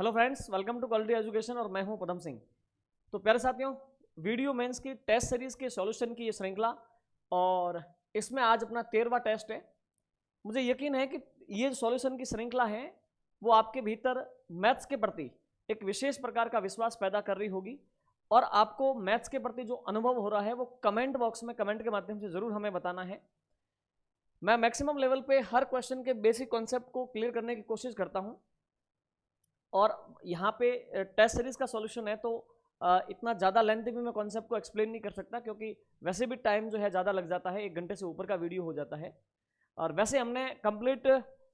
Hello friends, welcome to quality education और मैं हूं पदम सिंह। तो प्यारे साथियों, वीडियो मेंस की टेस्ट सीरीज के सॉल्यूशन की ये श्रृंखला और इसमें आज अपना 13वां टेस्ट है। मुझे यकीन है कि ये सॉल्यूशन की श्रृंखला है वो आपके भीतर मैथ्स के प्रति एक विशेष प्रकार का विश्वास पैदा कर रही होगी और आपको मैथ्स के प्रति जो अनुभव हो रहा है वो कमेंट बॉक्स में कमेंट के माध्यम से ज़रूर हमें बताना है। मैं मैक्सिमम लेवल पे हर क्वेश्चन के बेसिक कॉन्सेप्ट को क्लियर करने की कोशिश करता हूँ और यहाँ पे टेस्ट सीरीज का सॉल्यूशन है तो इतना ज़्यादा लेंथी भी मैं कॉन्सेप्ट को एक्सप्लेन नहीं कर सकता क्योंकि वैसे भी टाइम जो है ज़्यादा लग जाता है, 1 घंटे से ऊपर का वीडियो हो जाता है। और वैसे हमने कंप्लीट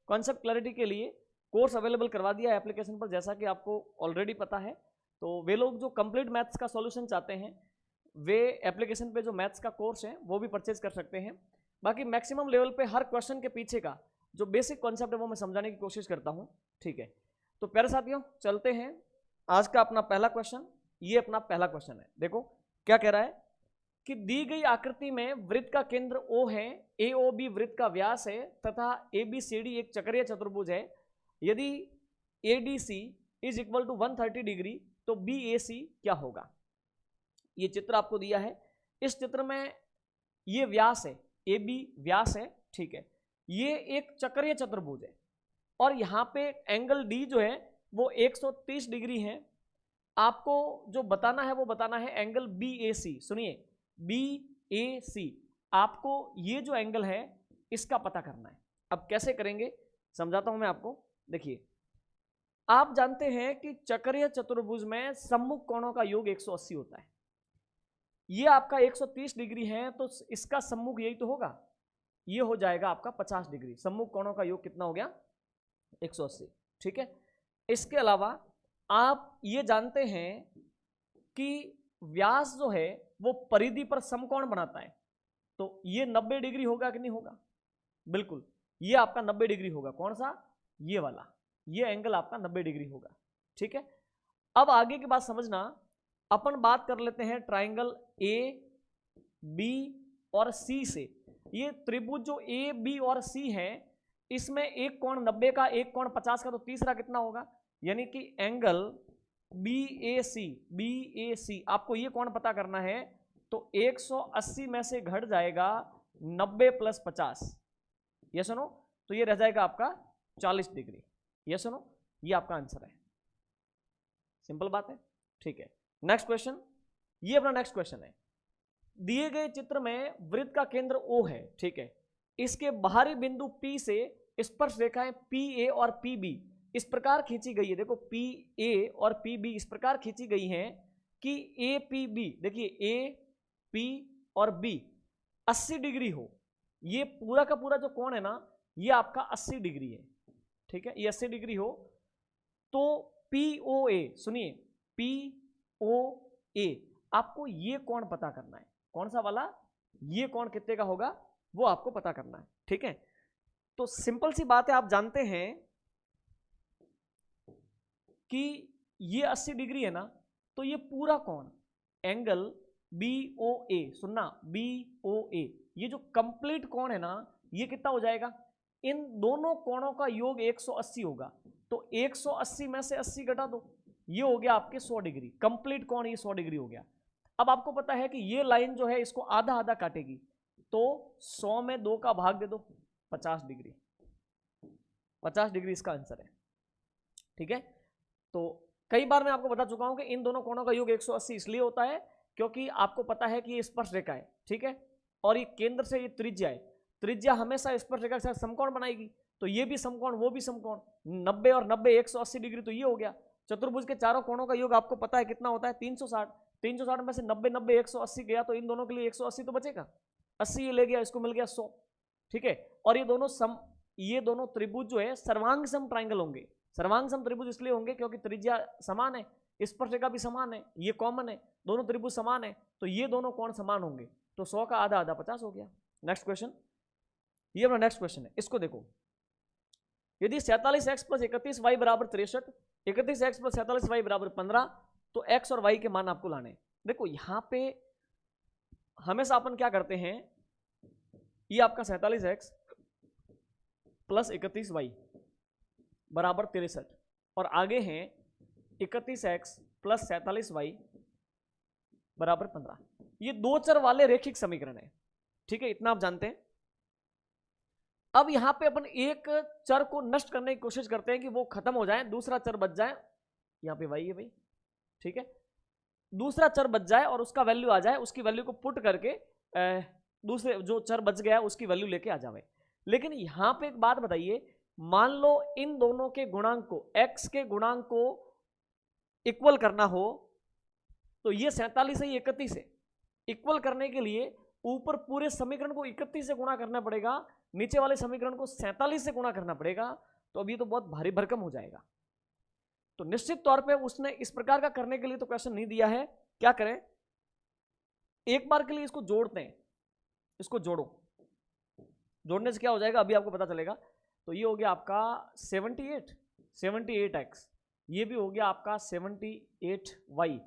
कॉन्सेप्ट क्लैरिटी के लिए कोर्स अवेलेबल करवा दिया है एप्लीकेशन पर, जैसा कि आपको ऑलरेडी पता है। तो वे लोग जो कंप्लीट मैथ्स का सॉल्यूशन चाहते हैं वे एप्लीकेशन पे जो मैथ्स का कोर्स है वो भी परचेज कर सकते हैं। बाकी मैक्सिमम लेवल पे हर क्वेश्चन के पीछे का जो बेसिक कॉन्सेप्ट है वो मैं समझाने की कोशिश करता हूँ, ठीक है। तो प्यारे साथियों, चलते हैं आज का अपना पहला क्वेश्चन। ये अपना पहला क्वेश्चन है, देखो क्या कह रहा है कि दी गई आकृति में वृत्त का केंद्र O है, AOB वृत्त का व्यास है तथा ABCD एक चक्रीय चतुर्भुज है। यदि ADC is equal to 130 degree तो BAC क्या होगा। ये चित्र आपको दिया है। इस चित्र में ये व्यास है, AB व्यास है, ठीक है। ये एक चक्रीय चतुर्भुज है और यहाँ पे एंगल D जो है वो 130 डिग्री है। आपको जो बताना है वो बताना है एंगल BAC। सुनिए, BAC आपको ये जो एंगल है इसका पता करना है। अब कैसे करेंगे समझाता हूं मैं आपको। देखिए, आप जानते हैं कि चक्रीय चतुर्भुज में सम्मुख कोणों का योग 180 होता है। ये आपका 130 डिग्री है तो इसका सम्मुख यही तो होगा, ये हो जाएगा आपका 50 डिग्री। सम्मुख कोणों का योग कितना हो गया, 180, ठीक है। इसके अलावा आप ये जानते हैं कि व्यास जो है वो परिधि पर समकोण बनाता है, तो ये 90 डिग्री होगा कि नहीं होगा, बिल्कुल ये आपका 90 डिग्री होगा। कौन सा, ये वाला, ये एंगल आपका 90 डिग्री होगा, ठीक है। अब आगे की बात समझना, अपन बात कर लेते हैं ट्राइंगल AB और C से। ये त्रिभुज जो AB और C है इसमें एक कोण 90 का, एक कोण 50 का, तो तीसरा कितना होगा, यानी कि एंगल BAC आपको ये कोण पता करना है तो 180 में से घट जाएगा 90 प्लस 50, ये सुनो, तो ये रह जाएगा आपका 40 डिग्री। ये सुनो, ये आपका आंसर है। सिंपल बात है, ठीक है। नेक्स्ट क्वेश्चन, ये अपना नेक्स्ट क्वेश्चन है। दिए गए चित्र में वृत्त का केंद्र O है, ठीक है। इसके बाहरी बिंदु P से स्पर्श रेखाएं PA और PB इस प्रकार खींची गई है। देखो PA और PB इस प्रकार खींची गई हैं कि APB, देखिए AP और B 80 डिग्री हो। ये पूरा का पूरा जो कोण है ना ये आपका 80 डिग्री है, ठीक है। ये 80 डिग्री हो तो POA, सुनिए POA आपको ये कोण पता करना है। कौन सा वाला, ये कोण कितने का होगा वो आपको पता करना है, ठीक है। तो सिंपल सी बात है, आप जानते हैं कि ये 80 डिग्री है ना, तो ये पूरा कोण एंगल BOA, सुनना BOA, ये जो कंप्लीट कोण है ना ये कितना हो जाएगा, इन दोनों कोणों का योग 180 होगा। तो 180 में से 80 घटा दो, ये हो गया आपके 100 डिग्री। कंप्लीट कोण ये 100 डिग्री हो गया। अब आपको पता है कि ये लाइन जो है इसको आधा आधा काटेगी, तो 100 में 2 का भाग दे दो, 50 डिग्री। 50 डिग्री इसका आंसर है, ठीक है। तो कई बार मैं आपको बता चुका हूं कि इन दोनों कोणों का योग 180 इसलिए होता है क्योंकि आपको पता है कि ये स्पर्श रेखा है, ठीक है, और ये केंद्र से ये त्रिज्या है। त्रिज्या हमेशा स्पर्श रेखा के साथ समकोण बनाएगी, तो ये भी समकोण वो भी समकोण, 90 और 90 180 डिग्री, तो ये हो गया। चतुर्भुज के चारों कोणों का योग आपको पता है कितना होता है, 360। 360 में से 90 90 180 गया तो इन दोनों के लिए 180 तो बचेगा, 80 ये ले गया, इसको मिल गया 100, ठीक है। और ये दोनों त्रिभुज जो है सर्वांग सम ट्राइंगल होंगे। सर्वांग सम त्रिभुज इसलिए होंगे क्योंकि त्रिज्या समान है, स्पर्श रेखा भी समान है, ये कॉमन है, दोनों त्रिभुज समान है, तो ये दोनों कोण समान होंगे। तो 100 का आधा आधा 50 हो गया। नेक्स्ट क्वेश्चन, ये अपना नेक्स्ट क्वेश्चन है, इसको देखो। यदि 47x प्लस 31y बराबर 63, 31x प्लस 47y बराबर 15, तो x और y के मान आपको लाने। देखो यहां पे हमेशा अपन क्या करते हैं, ये आपका 47x प्लस 31y बराबर 63 और आगे हैं 31x प्लस 47y बराबर 15। ये दो चर वाले रेखिक समीकरण है, ठीक है, इतना आप जानते हैं। अब यहां पे अपन एक चर को नष्ट करने की कोशिश करते हैं कि वो खत्म हो जाए, दूसरा चर बच जाए, यहां पे y है भाई, ठीक है, दूसरा चर बच जाए और उसका वैल्यू आ जाए, उसकी वैल्यू को पुट करके दूसरे जो चर बच गया उसकी वैल्यू लेके आ जाए। लेकिन यहां पे एक बात बताइए, मान लो इन दोनों के गुणांक को, x के गुणांक को इक्वल करना हो, तो ये 47 है, ये 31 है, इक्वल करने के लिए ऊपर पूरे समीकरण को 31 से गुणा करना पड़ेगा, नीचे वाले समीकरण को 47 से गुणा करना पड़ेगा, तो अभी तो बहुत भारी भरकम हो जाएगा। तो निश्चित तौर पे उसने इस प्रकार का करने के लिए तो क्वेश्चन नहीं दिया है। क्या करें, एक बार के लिए इसको जोड़ते हैं, इसको जोड़ो, जोड़ने से क्या हो जाएगा अभी आपको पता चलेगा। तो ये हो गया आपका 78x, ये भी हो गया आपका 78y,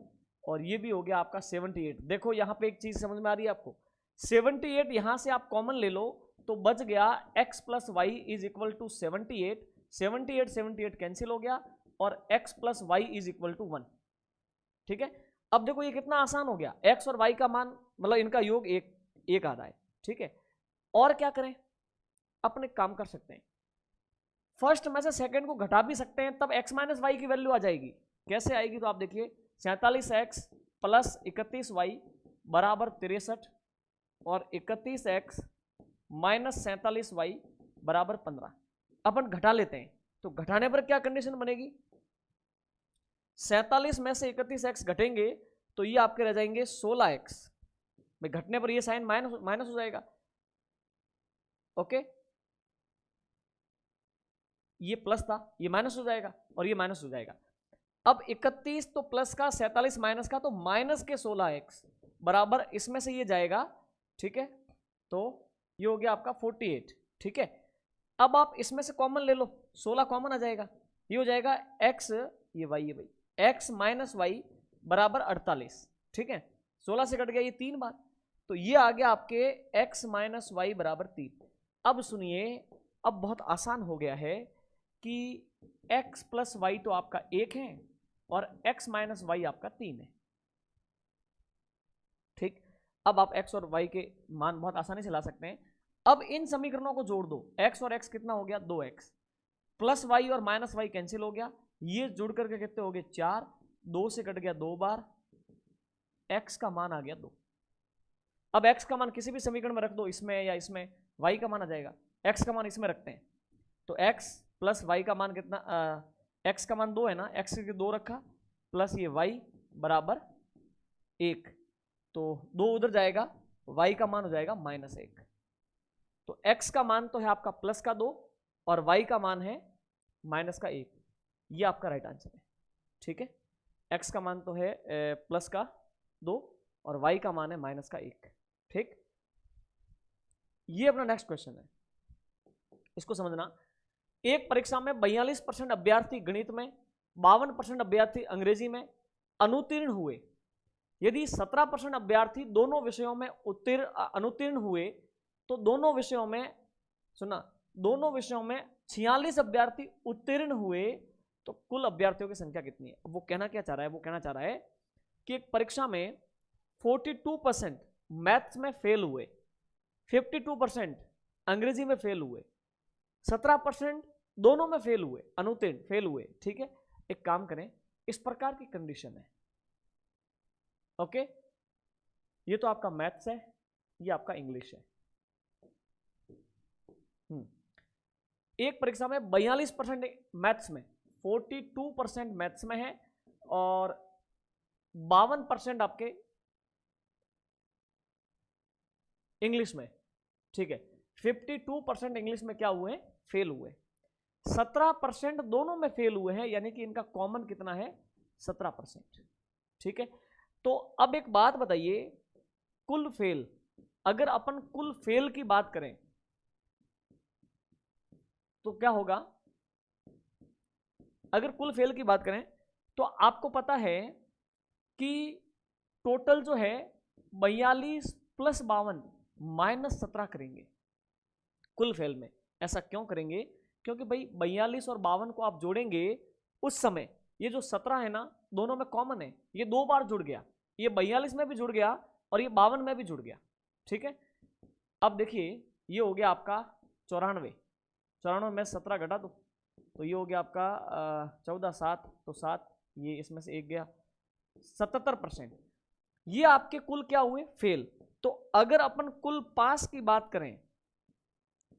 और ये भी हो गया आपका 78। देखो यहां पे एक चीज समझ में आ रही है आपको, 78 यहां से आप कॉमन ले लो तो बच गया x plus y is equal to 78, 78 cancel हो गया और x plus y is equal to 1, ठीक है। अब देखो ये कितना आसान हो गया, x और y का मान मतलब इनका योग एक आ रहा है, ठीक है। और क्या करें, अपने काम कर सकते हैं, फर्स्ट में से सेकंड को घटा भी सकते हैं, तब x माइनस वाई की वैल्यू आ जाएगी। कैसे आएगी, तो आप देखिए 47x प्लस 31y बराबर 63 और 31x माइनस 47y बराबर 15। अपन घटा लेते हैं, तो घटाने पर क्या कंडीशन बनेगी, 47 में से 31x घटेंगे तो ये आपके रह जाएंगे 16x, भाई घटने पर ये साइन माइनस हो जाएगा, ओके, ये प्लस था ये माइनस हो जाएगा और ये माइनस हो जाएगा। अब 31 तो प्लस का, 47 माइनस का, तो माइनस के 16x बराबर इसमें से ये जाएगा, ठीक है, तो ये हो गया आपका 48, ठीक है। अब आप इसमें से कॉमन ले लो, 16 कॉमन आ जाएगा, ये हो जाएगा x, ये y है भाई, x माइनस वाई बराबर 48, ठीक है, 16 से कट गया ये 3 बार, तो ये आ गया आपके x माइनस वाई बराबर 3। अब सुनिए, अब बहुत आसान हो गया है कि x प्लस वाई तो आपका 1 है और x माइनस वाई आपका 3 है, ठीक। अब आप x और y के मान बहुत आसानी से ला सकते हैं। अब इन समीकरणों को जोड़ दो, x और x कितना हो गया 2x, प्लस वाई और माइनस वाई कैंसिल हो गया, ये जुड़ करके कितने हो गए 4, 2 से कट गया 2 बार, x का मान आ गया 2। अब x का मान किसी भी समीकरण में रख दो, इसमें या इसमें, y का मान आ जाएगा, x का मान इसमें रखते हैं, तो x प्लस y का मान कितना, x का मान 2 है ना, x के 2 रखा प्लस ये y बराबर 1, तो 2 उधर जाएगा, y का मान हो जाएगा -1। तो x का मान तो है आपका प्लस का 2 और y का मान है माइनस का 1, ये आपका राइट आंसर है, ठीक है। x का मान तो है प्लस का 2 और y का मान है माइनस का 1, ठीक। ये अपना नेक्स्ट क्वेश्चन है, इसको समझना। एक परीक्षा में 42% अभ्यर्थी गणित में, 52% अभ्यर्थी अंग्रेजी में अनुत्तीर्ण हुए। यदि 17% अभ्यर्थी दोनों विषयों में अनुत्तीर्ण हुए तो दोनों विषयों में, सुना, दोनों विषयों में 46 अभ्यर्थी उत्तीर्ण हुए तो कुल अभ्यर्थियों की संख्या कितनी है। वो कहना क्या चाह रहा है, वो कहना चाह रहा है कि एक परीक्षा में 42% मैथ्स में फेल हुए, 52% अंग्रेजी में फेल हुए, 17% दोनों में फेल हुए, अनुत्तीर्ण फेल हुए, ठीक है। एक काम करें, इस प्रकार की कंडीशन है, ओके, ये तो आपका मैथ्स है, ये आपका इंग्लिश है। एक परीक्षा में 42% मैथ्स में, 42% मैथ्स में है और 52% आपके इंग्लिश में, ठीक है। 52% इंग्लिश में क्या हुए हैं, फेल हुए, 17% दोनों में फेल हुए हैं, यानी कि इनका कॉमन कितना है 17%, ठीक है। तो अब एक बात बताइए, कुल फेल, अगर अपन कुल फेल की बात करें तो क्या होगा, अगर कुल फेल की बात करें तो आपको पता है कि टोटल जो है 42 प्लस 52 माइनस 17 करेंगे कुल फेल में। ऐसा क्यों करेंगे, क्योंकि भाई 42 और 52 को आप जोड़ेंगे उस समय ये जो 17 है ना, दोनों में कॉमन है, ये 2 बार जुड़ गया, ये 42 में भी जुड़ गया और ये 52 में भी जुड़ गया। ठीक है, अब देखिए ये हो गया आपका 94, 94 में 17 घटा दो तो ये हो गया आपका 14, 7 तो 7, ये इसमें से एक गया, 77%। ये आपके कुल क्या हुए? फेल। तो अगर अपन कुल पास की बात करें,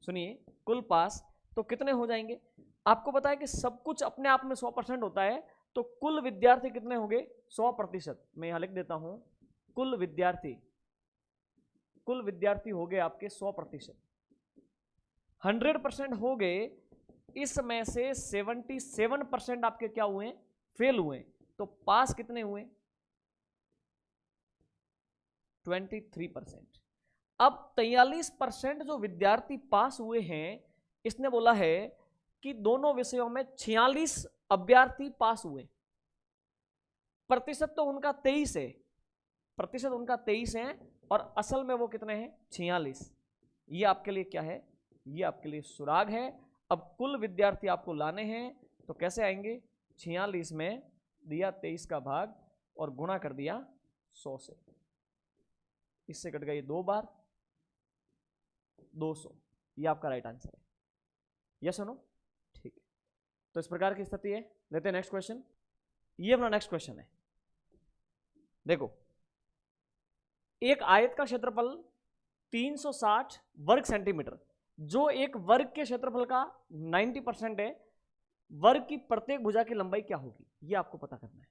सुनिए, कुल पास तो कितने हो जाएंगे? आपको पता है कि सब कुछ अपने आप में 100% होता है, तो कुल विद्यार्थी कितने होंगे? 100%। मैं यहां लिख देता हूं, कुल विद्यार्थी हो गए आपके 100%। 100% हो गए, इसमें से 77% आपके क्या हुए? फेल हुए। तो पास कितने हुए? 23%। अब 43% जो विद्यार्थी पास हुए हैं, इसने बोला है कि दोनों विषयों में 46 अभ्यर्थी पास हुए। प्रतिशत तो उनका 23 है, प्रतिशत उनका 23 है और असल में वो कितने हैं? 46। ये आपके लिए क्या है? ये आपके लिए सुराग है। अब कुल विद्यार्थी आपको लाने हैं, तो कैसे आएंगे? 46 में दिया 23 का भाग और गुणा कर दिया 100 से, इससे कट गया ये 2 बार, 200। ये आपका राइट आंसर है। यस और नो? ठीक है, तो इस प्रकार की स्थिति है। लेते हैं नेक्स्ट क्वेश्चन। ये अपना नेक्स्ट क्वेश्चन है। देखो, एक आयत का क्षेत्रफल 360 वर्ग सेंटीमीटर, जो एक वर्ग के क्षेत्रफल का 90% है, वर्ग की प्रत्येक भुजा की लंबाई क्या होगी? ये आपको पता करना है।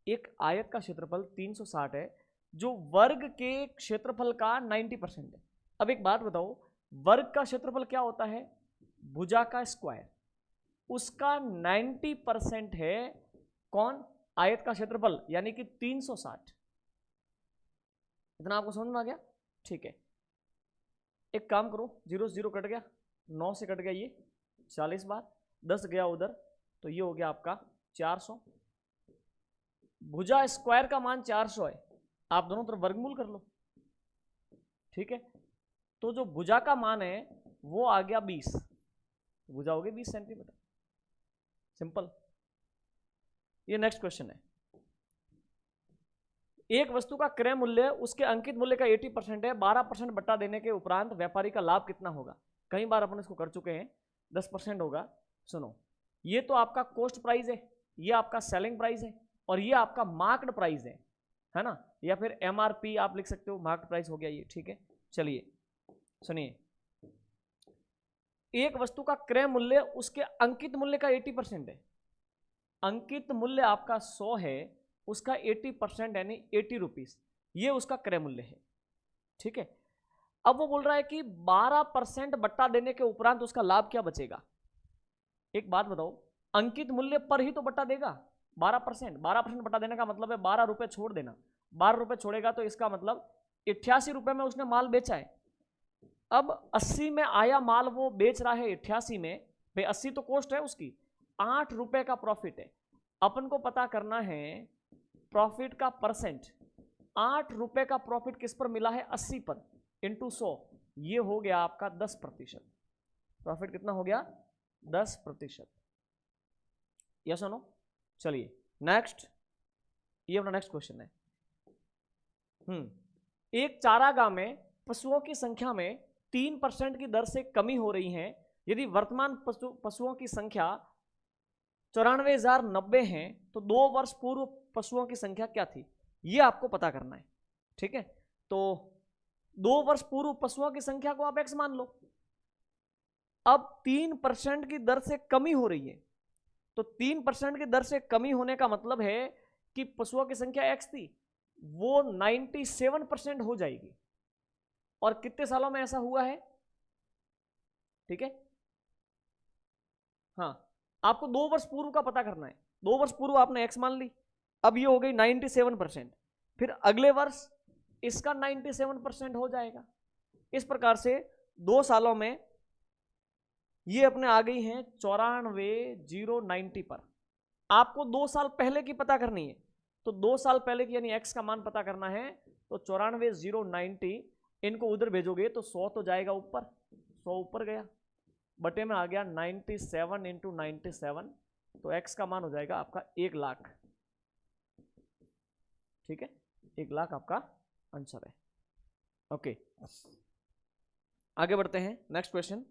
एक आयत का क्षेत्रफल 360 है, जो वर्ग के क्षेत्रफल का 90% है। अब एक बात बताओ, वर्ग का क्षेत्रफल क्या होता है? भुजा का स्क्वायर। उसका 90% है कौन? आयत का क्षेत्रफल, यानी कि 360। इतना आपको समझ में आ गया? ठीक है, एक काम करो, 0 से 0 कट गया, 9 से कट गया ये 40 बार, 10 गया उधर, तो ये हो गया आपका 400। भुजा स्क्वायर का मान 400 है, आप दोनों तरफ वर्गमूल कर लो। ठीक है, तो जो भुजा का मान है वो आ गया 20, भुजा हो गई 20 सेंटीमीटर। सिंपल। ये नेक्स्ट क्वेश्चन है। एक वस्तु का क्रय मूल्य उसके अंकित मूल्य का 80% है, 12% बट्टा देने के उपरांत व्यापारी का लाभ कितना होगा? कई बार अपन इसको कर चुके हैं, 10% होगा। सुनो, ये तो आपका कॉस्ट प्राइस है, ये आपका सेलिंग प्राइस है और ये आपका मार्क्ड प्राइस है ना, या फिर एमआरपी आप लिख सकते हो, मार्क्ड प्राइस हो गया ये। ठीक है, चलिए सुनिए, एक वस्तु का क्रय मूल्य उसके अंकित मूल्य का 80% है। अंकित मूल्य आपका 100 है, उसका 80% यानी 80 रुपीज, ये उसका क्रय मूल्य है। ठीक है, अब वो बोल रहा है कि 12% बट्टा देने के उपरांत उसका लाभ क्या बचेगा? एक बात बताओ, अंकित मूल्य पर ही तो बट्टा देगा 12%। 12% बट्टा देने का मतलब है 12 रुपए छोड़ देना। 12 रुपए छोड़ेगा तो इसका मतलब 88 रुपए में उसने माल बेचा है। अब 80 में आया माल वो बेच रहा है 88 में, भाई 80 तो कॉस्ट है उसकी, 8 रुपए का प्रॉफिट है। अपन को पता करना है प्रॉफिट का परसेंट। 8 रुपए का प्रॉफिट किस पर मिला है? 80 पर, इंटू 100, ये हो गया आपका 10%। प्रॉफिट कितना हो गया? 10%। यस और नो? चलिए नेक्स्ट, ये अपना नेक्स्ट क्वेश्चन है। एक चारागाह में पशुओं की संख्या में 3% की दर से कमी हो रही है। यदि वर्तमान पशुओं की संख्या 94,090 है, तो 2 वर्ष पूर्व पशुओं की संख्या क्या थी? ये आपको पता करना है। ठीक है, तो 2 वर्ष पूर्व पशुओं की संख्या को आप x मान लो। अब 3% की दर से कमी हो रही है, तो 3% की दर से कमी होने का मतलब है कि पशुओं की संख्या x थी, वो 97% हो जाएगी। और कितने सालों में ऐसा हुआ है? ठीक है, हाँ, आपको 2 वर्ष पूर्व का पता करना है। 2 वर्ष पूर्व आपने x मान ली, अब ये हो गई 97%, फिर अगले वर्ष इसका 97% हो जाएगा। इस प्रकार से 2 सालों में ये अपने आ गई हैं 94,090 पर। आपको 2 साल पहले की पता करनी है, तो 2 साल पहले की यानी x का मान पता करना है, तो 94,090 इनको उधर भेजोगे तो 100 तो जाएगा ऊपर, 100 ऊपर गया, बटे में आ गया 97 × 97, तो x का मान हो जाएगा आपका 1 लाख। ठीक है, 1 लाख आपका आंसर है। ओके, आगे बढ़ते हैं। नेक्स्ट क्वेश्चन,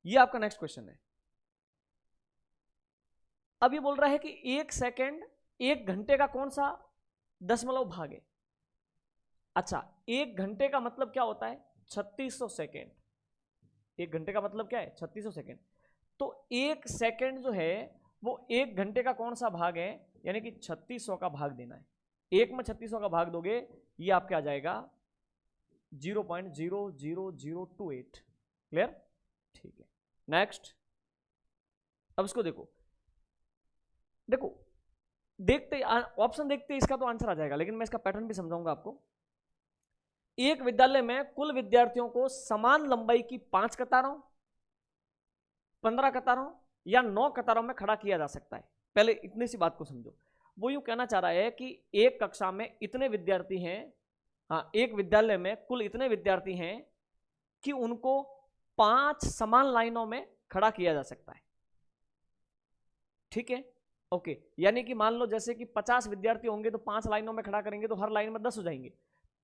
ये आपका नेक्स्ट क्वेश्चन है। अब ये बोल रहा है कि 1 सेकेंड 1 घंटे का कौन सा दशमलव भाग है। अच्छा, 1 घंटे का मतलब क्या होता है? 3600 सेकेंड। 1 घंटे का मतलब क्या है? 3600 सेकेंड। तो 1 सेकेंड जो है वो 1 घंटे का कौन सा भाग है, यानी कि 3600 का भाग देना है। 1 में 3600 का भाग दोगे, ये आपके आ जाएगा 0.00028। क्लियर? ठीक है, नेक्स्ट। अब इसको देखो, देखते ऑप्शन देखते इसका तो आंसर आ जाएगा, लेकिन मैं इसका पैटर्न भी समझाऊंगा आपको। एक विद्यालय में कुल विद्यार्थियों को समान लंबाई की 5 कतारों, 15 कतारों या 9 कतारों में खड़ा किया जा सकता है। पहले इतनी सी बात को समझो। वो यूं कहना चाह रहा है कि एक कक्षा में इतने विद्यार्थी हैं, हाँ, एक विद्यालय में कुल इतने विद्यार्थी हैं कि उनको 5 समान लाइनों में खड़ा किया जा सकता है। ठीक है, ओके। यानी कि मान लो जैसे कि 50 विद्यार्थी होंगे तो 5 लाइनों में खड़ा करेंगे तो हर लाइन में 10 हो जाएंगे।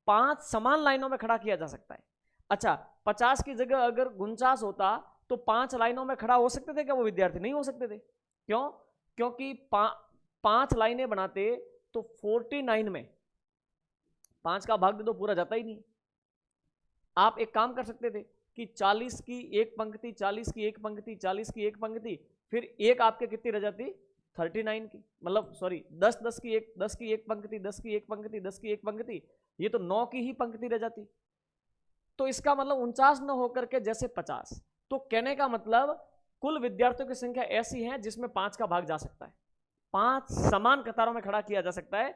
5 समान लाइनों में खड़ा किया जा सकता है। अच्छा, 50 की जगह अगर 49 होता तो 5 लाइनों में खड़ा हो सकते थे क्या वो विद्यार्थी? नहीं हो सकते थे। क्यों? क्योंकि 5 लाइनें बनाते तो 49 में 5 का भाग दे तो पूरा जाता ही नहीं। आप एक काम कर सकते थे कि 40 की एक पंक्ति, 40 की एक पंक्ति, 40 की एक पंक्ति, फिर एक आपके कितनी रह जाती? 39 की, मतलब सॉरी 10 10 की एक, 10 की एक पंक्ति, 10 की एक पंक्ति, 10 की एक पंक्ति, ये तो 9 की ही पंक्ति रह जाती। तो इसका मतलब 49 न होकर के जैसे 50। तो कहने का मतलब कुल विद्यार्थियों की संख्या ऐसी है जिसमें 5 का भाग जा सकता है। 5 समान कतारों में खड़ा किया जा सकता है,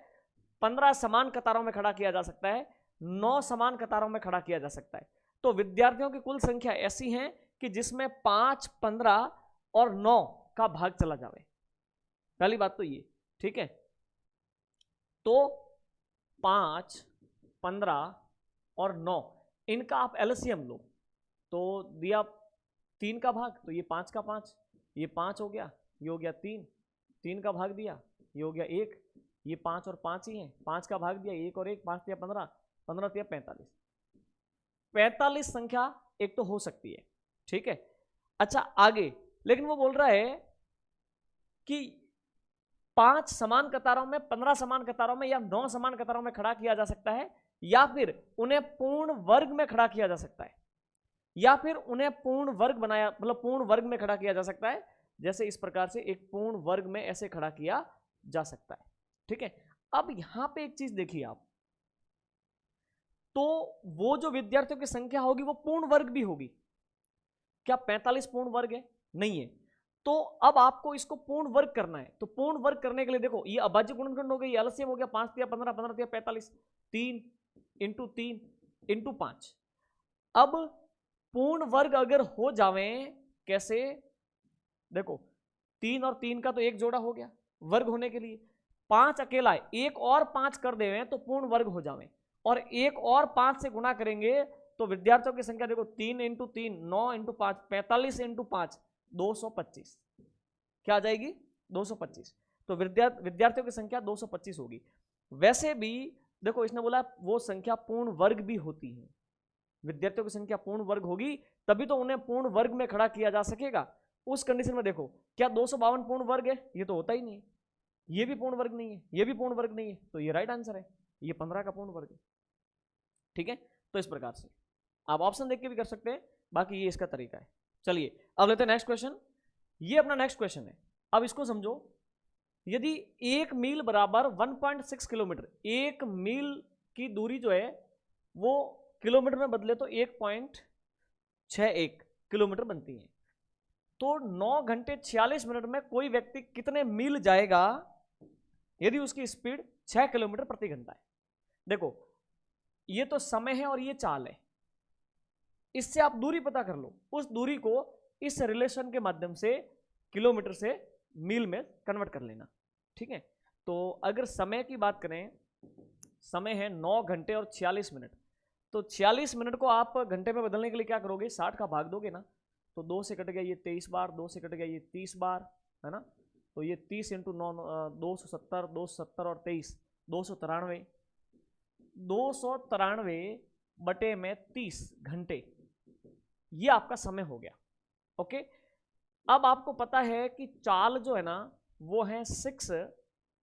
15 समान कतारों में खड़ा किया जा सकता है, 9 समान कतारों में खड़ा किया जा सकता है। तो विद्यार्थियों की कुल संख्या ऐसी है कि जिसमें 5, 15 और 9 का भाग चला जाए। पहली बात तो ये, ठीक है। तो 5, 15 और 9 इनका आप एलसीएम लो तो दिया 3 का भाग, तो ये 5 का 5, ये 5 हो गया, ये हो गया 3, 3 का भाग दिया, ये हो गया 1, ये 5 और 5 ही हैं, 5 का भाग दिया 1 और 1, 5 दिया 15, 15 दिया 45। 45 संख्या एक तो हो सकती है, ठीक है। अच्छा आगे, लेकिन वो बोल रहा है कि 5 समान कतारों में, 15 समान कतारों में या 9 समान कतारों में खड़ा किया जा सकता है, या फिर उन्हें पूर्ण वर्ग में खड़ा किया जा सकता है, या फिर उन्हें पूर्ण वर्ग बनाया, मतलब पूर्ण वर्ग में खड़ा किया जा सकता है। जैसे इस प्रकार से एक पूर्ण वर्ग में ऐसे खड़ा किया जा सकता है, ठीक है। अब यहां पे एक चीज देखिए आप, तो वो जो विद्यार्थियों की संख्या होगी वो पूर्ण वर्ग भी होगी। क्या 45 पूर्ण वर्ग है? नहीं है। तो अब आपको इसको पूर्ण वर्ग करना है, तो पूर्ण वर्ग करने के लिए देखो, ये अभाज्य गुणनखंड हो गया, ये एलसीएम हो गया, 5 दिया 15, 15 दिया 45, 3 इंटू 3 इंटू 5। अब पूर्ण वर्ग अगर हो जावे, कैसे? देखो 3 और 3 का तो एक जोड़ा हो गया वर्ग होने के लिए, 5 अकेला है, एक और 5 कर देवे तो पूर्ण वर्ग हो जावे, और एक और 5 से गुणा करेंगे तो विद्यार्थियों की संख्या देखो 3 इंटू 3 9 इंटू 5 45 इंटू 5 225। क्या आ जाएगी? 225। तो विद्यार्थियों की संख्या 225 होगी। वैसे भी देखो इसने बोला वो संख्या पूर्ण वर्ग भी होती है, विद्यार्थियों की संख्या पूर्ण वर्ग होगी तभी तो उन्हें पूर्ण वर्ग में खड़ा किया जा सकेगा। उस कंडीशन में देखो, क्या 252 पूर्ण वर्ग है? ये तो होता ही नहीं है। ये भी पूर्ण वर्ग नहीं है, ये भी पूर्ण वर्ग नहीं है, तो ये राइट आंसर है, ये 15 का पूर्ण वर्ग है, ठीक है। तो इस प्रकार से आप ऑप्शन देख के भी कर सकते हैं, बाकी ये इसका तरीका है। चलिए अब लेते हैं नेक्स्ट क्वेश्चन। ये अपना नेक्स्ट क्वेश्चन है। अब इसको समझो, यदि 1 मील बराबर 1.6 किलोमीटर, 1 मील की दूरी जो है वो किलोमीटर में बदले तो 1.61 किलोमीटर बनती है, तो 9 घंटे 46 मिनट में कोई व्यक्ति कितने मील जाएगा यदि उसकी स्पीड 6 किलोमीटर प्रति घंटा है। देखो ये तो समय है और ये चाल है, इससे आप दूरी पता कर लो, उस दूरी को इस रिलेशन के माध्यम से किलोमीटर से मील में कन्वर्ट कर लेना, ठीक है। तो अगर समय की बात करें, समय है 9 घंटे और 46 मिनट, तो 46 मिनट को आप घंटे में बदलने के लिए क्या करोगे? 60 का भाग दोगे ना, तो 2 से कट गया ये 23 बार, 2 से कट गया ये 30 बार, है ना, तो ये 30 इंटू 9 270, 270 और 23 293, 293 बटे में 30 घंटे, ये आपका समय हो गया। ओके, अब आपको पता है कि चाल जो है ना वो है 6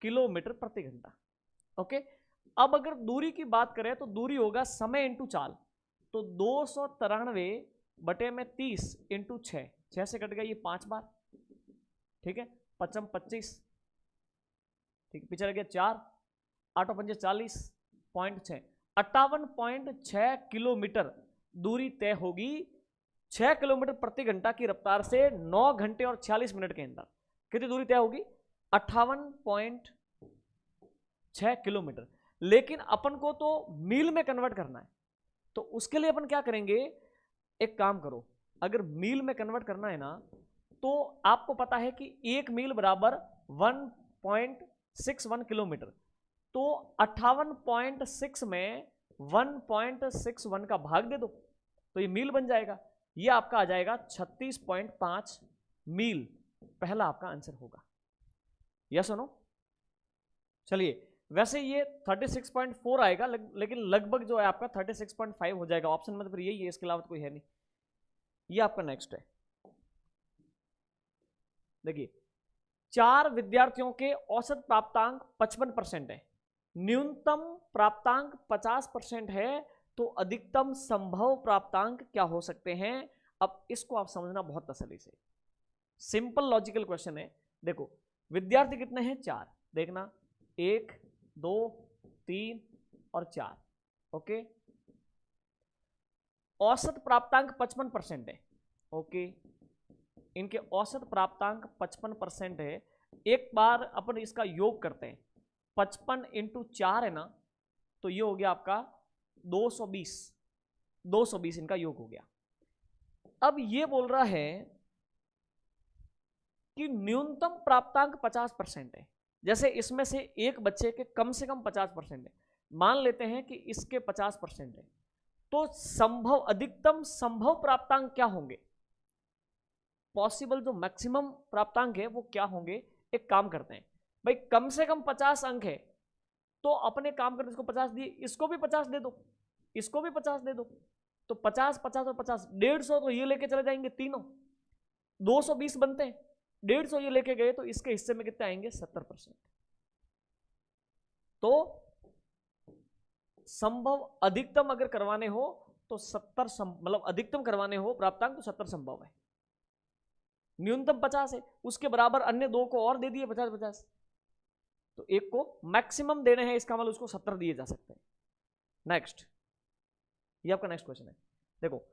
किलोमीटर प्रति घंटा। ओके, अब अगर दूरी की बात करें तो दूरी होगा समय इंटू चाल, तो 293 बटे में 30 इंटू 6 से कट गया ये 5 बार, ठीक है, 5 25, ठीक, पीछे रह गया 4, 8 5 40.6, 58.6 किलोमीटर दूरी तय होगी 6 किलोमीटर प्रति घंटा की रफ्तार से 9 घंटे और 46 मिनट के अंदर। कितनी दूरी तय होगी? 58.6 किलोमीटर। लेकिन अपन को तो मील में कन्वर्ट करना है, तो उसके लिए अपन क्या करेंगे, एक काम करो, अगर मील में कन्वर्ट करना है ना तो आपको पता है कि 1 मील बराबर 1.61 किलोमीटर, तो 58.6 में 1.61 का भाग दे दो तो ये मील बन जाएगा। ये आपका आ जाएगा 36.5 मील, पहला आपका आंसर होगा। यस और नो? चलिए, वैसे ये 36.4 आएगा, लेकिन लगभग जो है आपका 36.5 हो जाएगा। ऑप्शन में तो फिर यही है, इसके अलावा तो कोई है नहीं। ये आपका नेक्स्ट है, देखिए 4 विद्यार्थियों के औसत प्राप्तांक 55% है, न्यूनतम प्राप्तांक 50% है, तो अधिकतम संभव प्राप्तांक क्या हो सकते हैं? अब इसको आप समझना बहुत तसल्ली से, सिंपल लॉजिकल क्वेश्चन है। देखो विद्यार्थी कितने हैं? 4, देखना 1 2 3 और 4। ओके, औसत प्राप्तांक 55% है। ओके, इनके औसत प्राप्तांक 55% है। एक बार अपन इसका योग करते हैं, 55 इंटू 4 है ना, तो ये हो गया आपका 220 इनका योग हो गया। अब ये बोल रहा है कि न्यूनतम प्राप्तांक 50% है, जैसे इसमें से एक बच्चे के कम से कम 50% है, मान लेते हैं कि इसके 50% है, तो संभव अधिकतम संभव प्राप्तांक क्या होंगे? पॉसिबल जो मैक्सिमम प्राप्तांक है वो क्या होंगे? एक काम करते हैं भाई, कम से कम 50 अंक है, तो अपने काम करते इसको 50 दिए, इसको भी 50 दे दो, इसको भी 50 दे दो, तो 50 50 और 50 150, तो ये लेके चले जाएंगे तीनों, 220 बनते हैं, 150 ये लेके गए, तो इसके हिस्से में कितने आएंगे? 70%। तो संभव अधिकतम अगर करवाने हो तो 70, मतलब अधिकतम करवाने हो प्राप्तांक तो 70 संभव है, न्यूनतम 50 है, उसके बराबर अन्य दो को और दे दिए 50 50, तो एक को मैक्सिमम देने हैं, इसका मतलब उसको 70 दिए जा सकते हैं। नेक्स्ट, ये आपका नेक्स्ट क्वेश्चन है। देखो,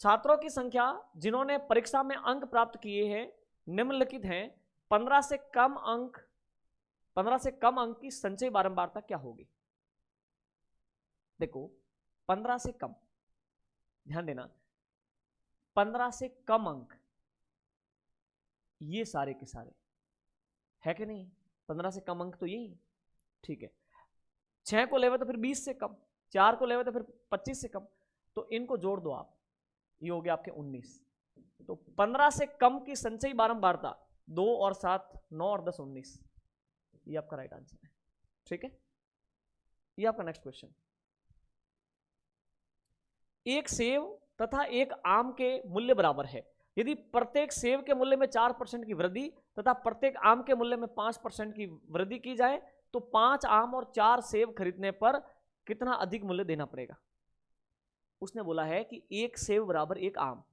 छात्रों की संख्या जिन्होंने परीक्षा में अंक प्राप्त किए हैं निम्नलिखित हैं, 15 से कम अंक की संचयी बारंबारता क्या होगी? देखो 15 से कम, ध्यान देना, 15 से कम अंक, ये सारे के सारे है कि नहीं? 15 से कम अंक तो यही, ठीक है। 6 को लेवे तो फिर 20 से कम, 4 को लेवे तो फिर 25 से कम, तो इनको जोड़ दो आप, ये हो गया आपके 19। तो 15 से कम की संचयी बारंबारता 2 और 7 9 और 10 19, ये आपका राइट आंसर है, ठीक है। ये आपका नेक्स्ट क्वेश्चन, एक सेव तथा एक आम के मूल्य बराबर है, यदि प्रत्येक सेव के मूल्य में 4% की वृद्धि तथा प्रत्येक आम के मूल्य में 5% की वृद्धि की जाए तो 5 आम और 4 सेव खरीदने पर कितना अधिक मूल्य देना पड़ेगा? उसने बोला है कि एक सेव बराबर एक आम।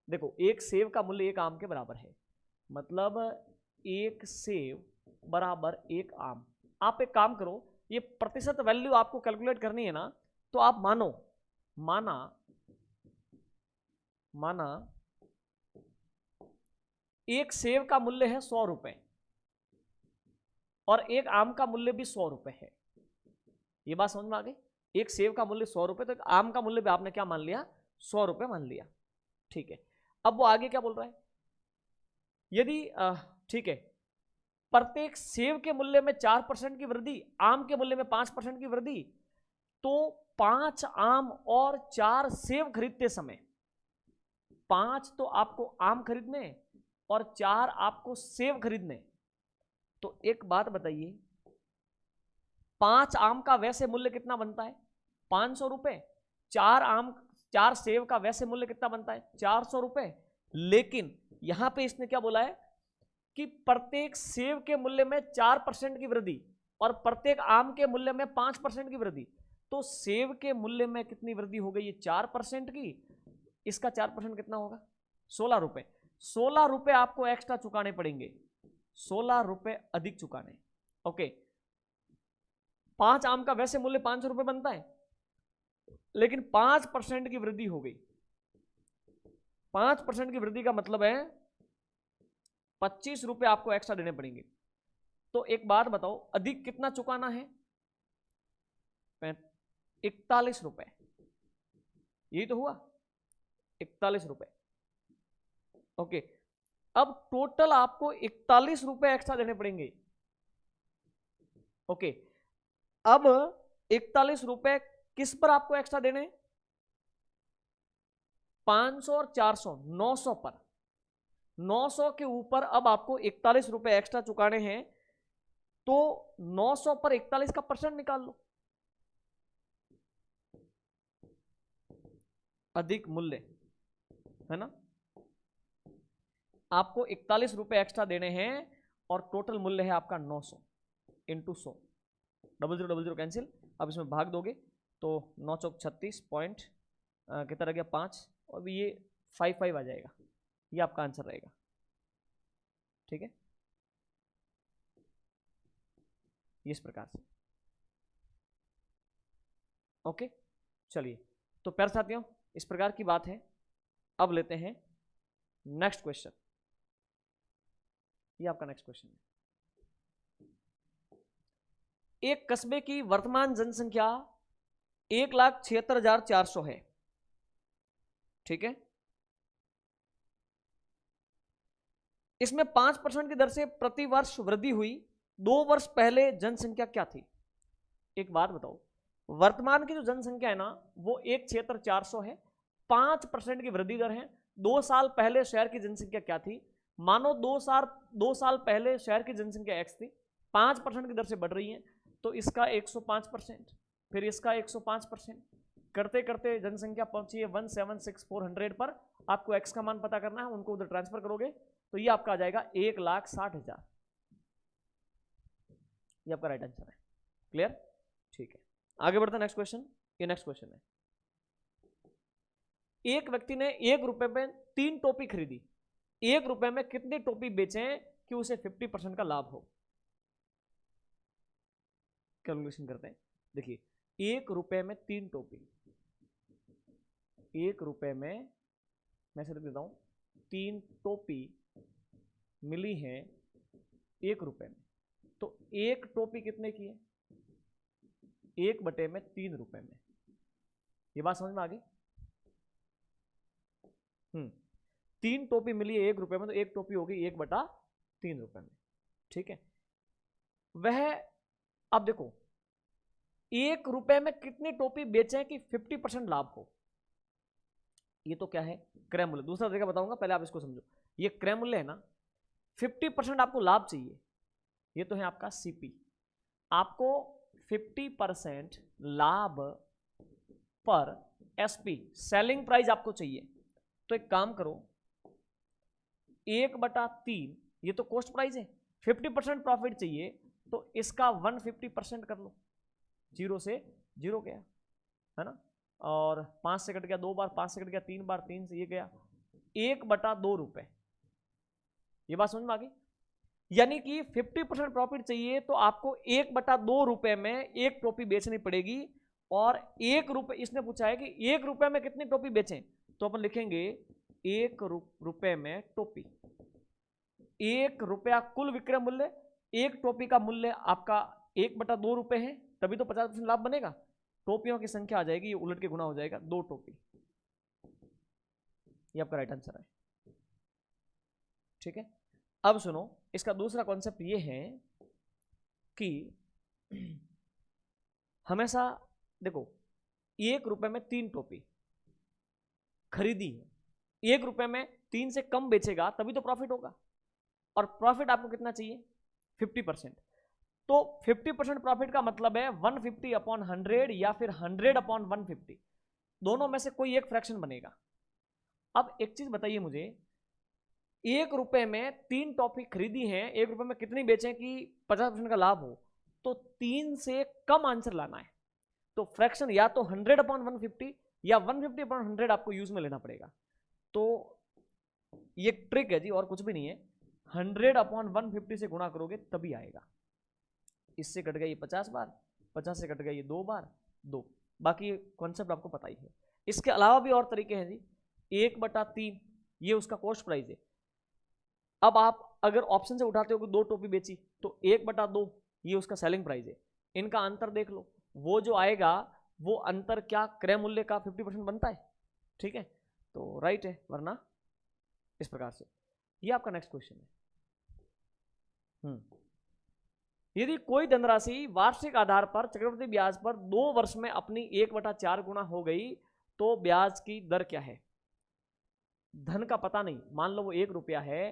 देखो, एक सेव का मूल्य एक आम के बराबर है, मतलब एक सेव बराबर एक आम। आप एक काम करो, ये प्रतिशत वैल्यू आपको कैलकुलेट करनी है ना, तो आप माना एक सेव का मूल्य है 100 रुपए और एक आम का मूल्य भी 100 रुपए है। ये बात समझ में आ गई? एक सेव का मूल्य 100 रुपए, तो एक आम का मूल्य भी आपने क्या मान लिया? 100 रुपए मान लिया, ठीक है। अब वो आगे क्या बोल रहा है, यदि ठीक है, प्रत्येक सेव के मूल्य में 4% की वृद्धि, आम के मूल्य में 5% की वृद्धि, तो 5 आम और 4 सेव खरीदते समय, 5 तो आपको आम खरीदने और 4 आपको सेव खरीदने, तो एक बात बताइए, 5 आम का वैसे मूल्य कितना बनता है? 500 रुपए। 4 सेब का वैसे मूल्य कितना बनता है? 400 रुपए। लेकिन यहां पे इसने क्या बोला है कि प्रत्येक सेब के मूल्य में 4% की वृद्धि और प्रत्येक आम के मूल्य में 5% की वृद्धि। तो सेब के मूल्य में कितनी वृद्धि हो गई है? 4% की। इसका 4% कितना होगा? 16 रुपए। 16 रुपए आपको एक्स्ट्रा चुकाने पड़ेंगे, 16 रुपए अधिक चुकाने। ओके, 5 आम का वैसे मूल्य 500 रुपए बनता है, लेकिन 5% की वृद्धि हो गई। 5% की वृद्धि का मतलब है 25 रुपए आपको एक्स्ट्रा देने पड़ेंगे। तो एक बात बताओ, अधिक कितना चुकाना है? 41 रुपए। यही तो हुआ, 41 रुपए। ओके, अब टोटल आपको 41 रुपए एक्स्ट्रा देने पड़ेंगे। ओके, अब 41 रुपए किस पर आपको एक्स्ट्रा देने? 500 और 400, 900 पर। 900 के ऊपर अब आपको 41 रुपए एक्स्ट्रा चुकाने हैं। तो 900 पर 41 का परसेंट निकाल लो। अधिक मूल्य है ना, आपको 41 रुपए एक्स्ट्रा देने हैं और टोटल मूल्य है आपका 900 इंटू 100। 0000 कैंसिल। अब इसमें भाग दोगे तो 9 चौक 36 पॉइंट कितना रह गया? 5, और ये 55 आ जाएगा। ये आपका आंसर रहेगा। ठीक है, इस प्रकार से। ओके, चलिए, तो प्यारे साथियों, इस प्रकार की बात है। अब लेते हैं नेक्स्ट क्वेश्चन। ये आपका नेक्स्ट क्वेश्चन है। एक कस्बे की वर्तमान जनसंख्या 1,76,400 है। ठीक है, इसमें 5% की दर से प्रति वर्ष वृद्धि हुई। 2 वर्ष पहले जनसंख्या क्या थी? एक बात बताओ, वर्तमान की जो जनसंख्या है ना, वो 1,76,400 है। 5% की वृद्धि दर है। 2 साल पहले शहर की जनसंख्या क्या थी? मानो 2 साल पहले शहर की जनसंख्या x थी, 5% की दर से बढ़ रही है, तो इसका 105%, फिर इसका 105%, करते करते जनसंख्या पहुंची है 1,76,400 पर। आपको x का मान पता करना है, उनको उधर ट्रांसफर करोगे तो ये आपका आ जाएगा 1,60,000। ये आपका राइट आंसर है। क्लियर? ठीक है, आगे बढ़ते हैं नेक्स्ट क्वेश्चन। ये नेक्स्ट क्वेश्चन है, एक व्यक्ति ने 1 रुपए में 3 टोपी खरीदी। 1 रुपए में कितनी टोपी बेचे कि उसे 50% का लाभ हो? कैलकुलेशन करते हैं। देखिए, 1 रुपए में 3 टोपी, 1 रुपए में मैं सिर्फ देता हूं 3 टोपी मिली है 1 रुपए में। तो 1 टोपी कितने की है? 1/3 रुपए में। ये बात समझ में आ गई? 3 टोपी मिली है 1 रुपए में, तो 1 टोपी होगी 1/3 रुपए में। ठीक है, वह अब देखो 1 रुपए में कितनी टोपी बेचे कि 50% लाभ हो? ये तो क्या है? क्रय मूल्य। दूसरा तरीका बताऊंगा, पहले आप इसको समझो। ये क्रय मूल्य है ना, 50% आपको लाभ चाहिए, ये तो है आपका सीपी। आपको 50% लाभ पर एसपी, सेलिंग प्राइस आपको चाहिए। तो एक काम करो, 1/3, ये तो कॉस्ट प्राइस है, 50% प्रॉफिट चाहिए, तो इसका 150% कर लो। 0 से 0 गया है ना, और 5 से कट गया 2 बार, 5 से कट गया 3 बार, 3 से ये गया 1/2 रुपए। ये बात समझ में आ गई? यानी कि 50% प्रॉफिट चाहिए तो आपको 1/2 रुपए में 1 टोपी बेचनी पड़ेगी। और 1 रुपए, इसने पूछा है कि 1 रुपए में कितनी टोपी बेचें, तो अपन लिखेंगे 1 रुपए में टोपी। 1 रुपया कुल विक्रय मूल्य, 1 टोपी का मूल्य आपका 1/2 रुपए है, तभी तो 50% लाभ बनेगा। टोपियों की संख्या आ जाएगी, ये उलट के गुना हो जाएगा, 2 टोपी। ये आपका राइट आंसर है। ठीक है, अब सुनो, इसका दूसरा कॉन्सेप्ट ये है कि हमेशा देखो 1 रुपए में 3 टोपी खरीदी है, 1 रुपए में 3 से कम बेचेगा तभी तो प्रॉफिट होगा। और प्रॉफिट आपको कितना चाहिए? 50%। तो 50% प्रॉफिट का मतलब है 150/100 या फिर 100/150, दोनों में से कोई एक फ्रैक्शन बनेगा। अब एक चीज बताइए मुझे, 1 रुपए में 3 टॉफी खरीदी है, 1 रुपए में कितनी बेचें कि 50% का लाभ हो? तो 3 से कम आंसर लाना है। तो फ्रैक्शन या तो 100/150 या 150/100 आपको यूज में लेना पड़ेगा। तो ये ट्रिक है जी, और कुछ भी नहीं है। 100/150 से गुणा करोगे तभी आएगा। इससे कट गया ये 50 बार, 50 से कट गया ये 2 बार, 2। बाकी कॉन्सेप्ट आपको पता ही है। इसके अलावा भी और तरीके हैं जी। 1/3 ये उसका कॉस्ट प्राइस है। अब आप अगर ऑप्शन से उठाते हो कि 2 टोपी बेची, तो 1/2 ये उसका सेलिंग प्राइस है। इनका अंतर देख लो, वो जो आएगा वो अंतर क्या क्रय मूल्य का 50% बनता है? ठीक है, तो राइट है, वरना इस प्रकार से। ये आपका नेक्स्ट क्वेश्चन है। यदि कोई धनराशि वार्षिक आधार पर चक्रवृद्धि ब्याज पर 2 वर्ष में अपनी 1/4 गुना हो गई तो ब्याज की दर क्या है? धन का पता नहीं, मान लो वो 1 रुपया है,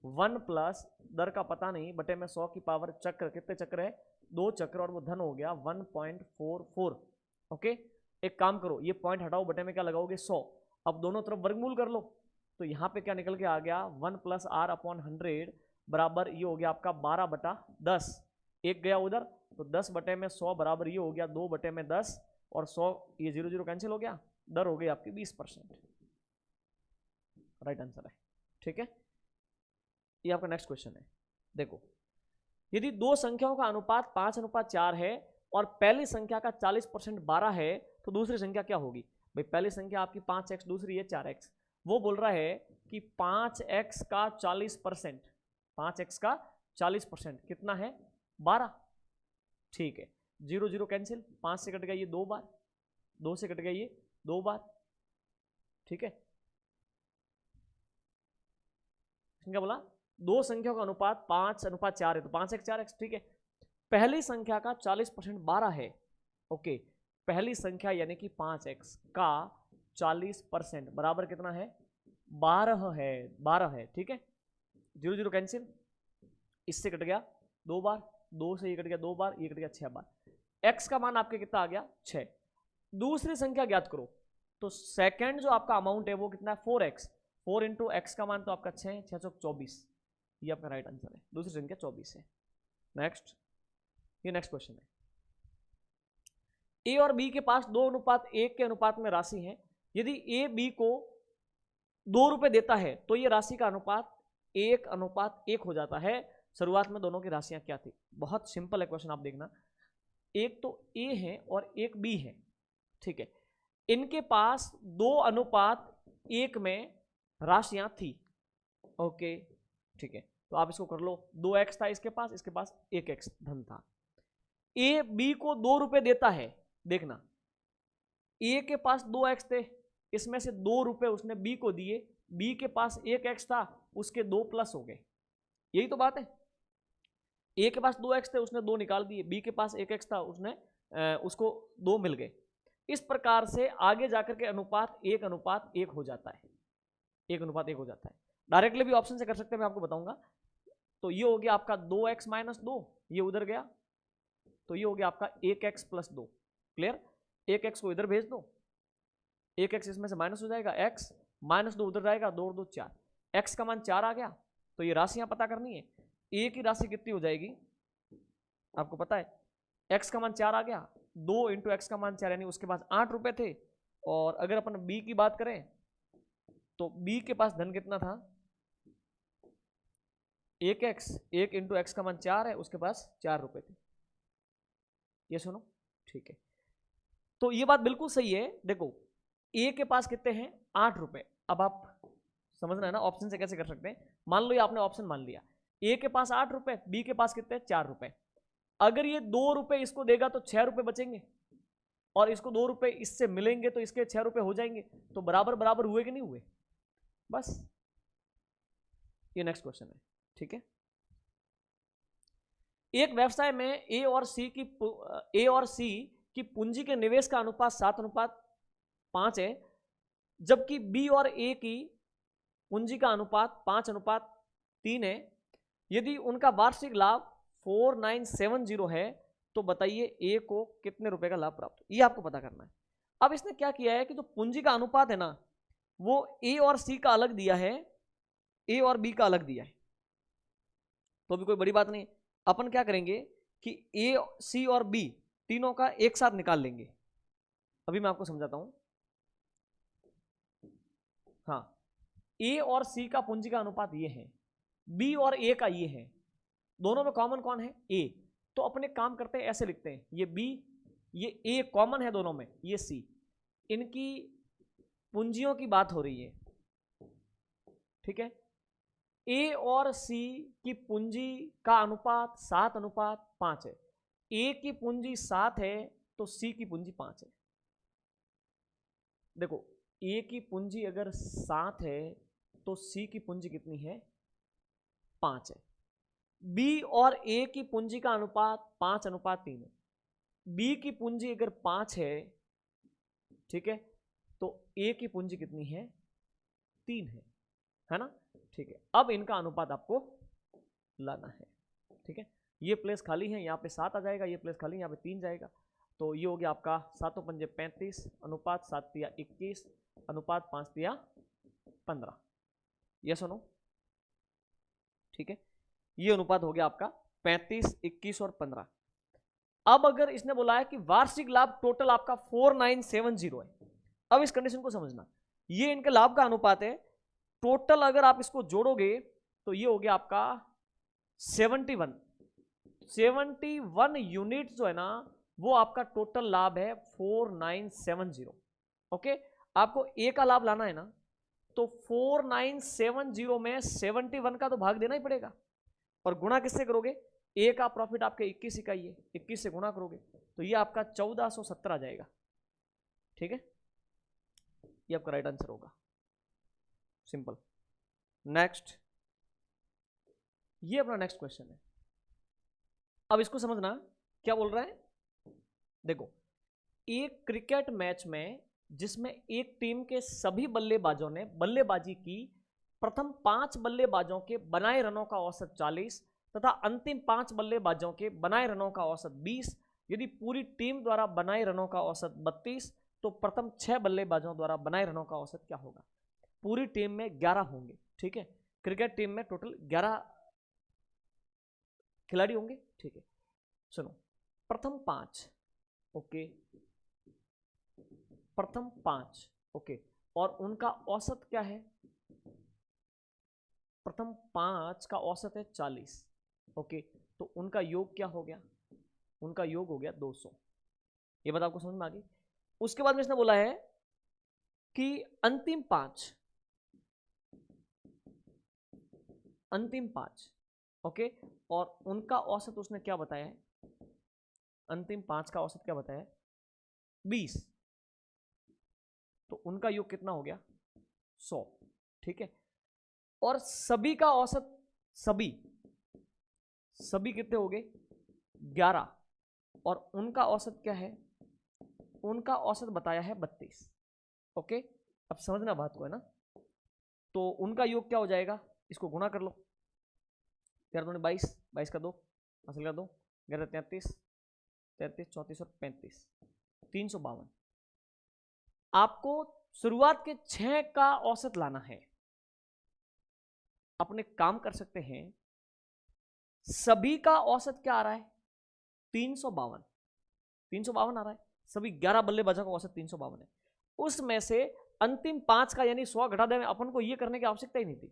1 प्लस दर का पता नहीं बटे में 100 की पावर चक्र, कितने चक्र है? 2 चक्र, और वो धन हो गया 1.44। ओके, एक काम करो, ये पॉइंट हटाओ, बटे में क्या लगाओगे? 100। अब दोनों तरफ वर्गमूल कर लो, तो यहां पे क्या निकल के आ गया? 1 + r/100 बराबर ये हो गया आपका 12/10। एक गया उधर, तो 10 बटे में 100 बराबर ये हो गया 2/10, और 100 ये 0 0 कैंसिल हो गया, दर हो गई आपकी 20%। राइट आंसर है। ठीक है, ये आपका नेक्स्ट क्वेश्चन है। देखो, यदि 2 संख्याओं का अनुपात 5:4 है और पहली संख्या का 40% 12 है, तो दूसरी संख्या क्या होगी? भाई पहली संख्या आपकी 5x, दूसरी है 4x। वो बोल रहा है कि 5x का 40%, 5x का 40% कितना है? 12। ठीक है, 0 0 कैंसिल, 5 से कट गया ये 2 बार, 2 से कट गया ये 2 बार। ठीक है, क्या बोला? 2 संख्याओं का अनुपात 5:4 है, तो 5x 4x। ठीक है, पहली संख्या का 40% 12 है। ओके, पहली संख्या यानी कि 5x का 40% बराबर कितना है? 12 है, 12 है। ठीक है, 0 0 कैंसिल, इससे कट गया 2 बार, 2 से ये कट गया 2 बार, ये कट गया 6 बार। x का मान आपके कितना आ गया? 6। दूसरी संख्या ज्ञात करो, तो सेकंड जो आपका अमाउंट है वो कितना है? 4x। 4 × x का मान तो आपका 6, 6 × 24, ये आपका राइट आंसर है। दूसरी संख्या 24 है। नेक्स्ट, ये नेक्स्ट क्वेश्चन है। a और b के पास 2:1 के अनुपात में राशि है। यदि a b को 2 रुपए देता है तो ये राशि का अनुपात 1:1 हो जाता है। शुरुआत में दोनों की राशियां क्या थी? बहुत सिंपल है क्वेश्चन, आप देखना। एक तो a है और एक b है। ठीक है, इनके पास 2:1 में राशियां थी। ओके, ठीक है, तो आप इसको कर लो। 2x था इसके पास 1x धन था। a b को 2 रुपए देता है। देखना, a के पास 2x थे, इसमें से 2 रुपए उसने b को दिए, b के पास 1x था, उसके 2 प्लस हो गए। यही तो बात है। a के पास 2x थे, उसने 2 निकाल दिए, b के पास 1x था, उसको 2 मिल गए। इस प्रकार से आगे जाकर के अनुपात 1:1 हो जाता है। 1:1 हो जाता है। डायरेक्टली भी ऑप्शन से कर सकते हैं, मैं आपको बताऊंगा। तो ये हो गया आपका 2x - 2, ये उधर गया, तो ये हो गया आपका 1x + 2। क्लियर? 1x को इधर भेज दो, 1x इसमें से माइनस हो जाएगा, x - 2 उधर जाएगा, 2 और 2 4, x का मान 4 आ गया। तो ये राशियां पता करनी है। a की राशि कितनी हो जाएगी आपको पता है? x का मान 4 आ गया, 2 × x का मान 4, यानी उसके पास 8 रुपए थे। और अगर अपन b की बात करें तो b के पास धन कितना था? 1x, 1 × x का मान 4 है, उसके पास 4 रुपए थे। ये सुनो, ठीक है, तो ये बात बिल्कुल सही है। देखो, a के पास कितने हैं? 8 रुपए। अब आप समझना है ना, ऑप्शन से कैसे कर सकते हैं। मान लो ये आपने ऑप्शन मान लिया, a के पास 8 रुपए, b के पास कितने? 4 रुपए। अगर ये 2 रुपए इसको देगा तो 6 रुपए बचेंगे, और इसको 2 रुपए इससे मिलेंगे तो इसके 6 रुपए हो जाएंगे। तो बराबर बराबर हुए कि नहीं हुए? बस, ये नेक्स्ट क्वेश्चन है। ठीक है, एक व्यवसाय में ए और सी की पूंजी के निवेश का अनुपात 7:5 है, जबकि बी और ए की पूंजी का अनुपात 5:3 है। यदि उनका वार्षिक लाभ 4970 है, तो बताइए ए को कितने रुपए का लाभ प्राप्त, ये आपको पता करना है। अब इसने क्या किया है कि जो पूंजी का अनुपात है ना, वो ए और सी का अलग दिया है, ए और बी का अलग दिया है, तो भी कोई बड़ी बात नहीं। अपन क्या करेंगे कि ए, सी और बी तीनों का एक साथ निकाल लेंगे। अभी मैं आपको समझाता हूं। हाँ, ए और सी का पूंजी का अनुपात ये है, बी और ए का ये है, दोनों में कॉमन कौन है? ए। तो अपने काम करते हैं, ऐसे लिखते हैं, ये बी, ये ए कॉमन है दोनों में, ये सी। इनकी पूंजियों की बात हो रही है, ठीक है। ए और सी की पूंजी का अनुपात 7:5 है। ए की पूंजी 7 है तो सी की पूंजी 5 है। देखो, ए की पूंजी अगर 7 है तो सी की पूंजी कितनी है? 5 है। बी और ए की पूंजी का अनुपात 5:3 है। बी की पूंजी अगर 5 है, ठीक है, तो ए की पूंजी कितनी है? 3 है ना? ठीक है, अब इनका अनुपात आपको लाना है, ठीक है। ये प्लेस खाली है, यहाँ पे 7 आ जाएगा, ये प्लेस खाली, यहाँ पे 3 जाएगा, तो ये हो गया आपका 7 पंजे 35, अनुपात 7 तिया 21, अनुपात 5 तिया 15। ये सुनो, ठीक है, ये अनुपात हो गया आपका 35, 21 और 15। अब अगर इसने बोला है कि वार्षिक लाभ टोटल आपका 4970 है, अब इस कंडीशन को समझना, ये इनके लाभ का अनुपात है, टोटल अगर आप इसको जोड़ोगे तो ये हो गया आपका 71 यूनिट जो है ना, वो आपका टोटल लाभ है 4970। ओके, आपको ए का लाभ लाना है ना, तो 4970 में 71 का तो भाग देना ही पड़ेगा, और गुणा किससे करोगे? ए का प्रॉफिट आपके 21 इकाई है, 21 से गुणा करोगे तो ये आपका 1470 आ जाएगा, ठीक है। ये आपका राइट आंसर होगा, सिंपल। नेक्स्ट, ये अपना नेक्स्ट क्वेश्चन है। अब इसको समझना, क्या बोल रहा है? देखो, एक क्रिकेट मैच में जिसमें एक टीम के सभी बल्लेबाजों ने बल्लेबाजी की, प्रथम 5 बल्लेबाजों के बनाए रनों का औसत 40 तथा अंतिम 5 बल्लेबाजों के बनाए रनों का औसत 20, यदि पूरी टीम द्वारा बनाए रनों का औसत 32, तो प्रथम 6 बल्लेबाजों द्वारा बनाए रनों का औसत क्या होगा? पूरी टीम में 11 होंगे, ठीक है, क्रिकेट टीम में टोटल 11 खिलाड़ी होंगे, ठीक है। सुनो, प्रथम 5, ओके, प्रथम 5, ओके, और उनका औसत क्या है? प्रथम 5 का औसत है 40, ओके, तो उनका योग क्या हो गया? उनका योग हो गया 200। ये बात आपको समझ में आ गई? उसके बाद में इसने बोला है कि अंतिम 5, ओके, और उनका औसत उसने क्या बताया है? अंतिम 5 का औसत क्या बताया है? 20, तो उनका योग कितना हो गया? 100, ठीक है। और सभी का औसत, सभी कितने हो गए? 11, और उनका औसत क्या है? उनका औसत बताया है 32, ओके। अब समझना बात को, है ना? तो उनका योग क्या हो जाएगा? इसको गुणा कर लो, 13 दूनी 22, 22 का 2, हासिल का 2, 11 33, 33, 34 और 35, 352। आपको शुरुआत के 6 का औसत लाना है। अपने काम कर सकते हैं, सभी का औसत क्या आ रहा है? 352, 352 आ रहा है, सभी 11 बल्लेबाजों का औसत 352 है। उसमें से अंतिम 5 का यानी 100 घटा दें, अपन को ये करने की आवश्यकता ही नहीं थी।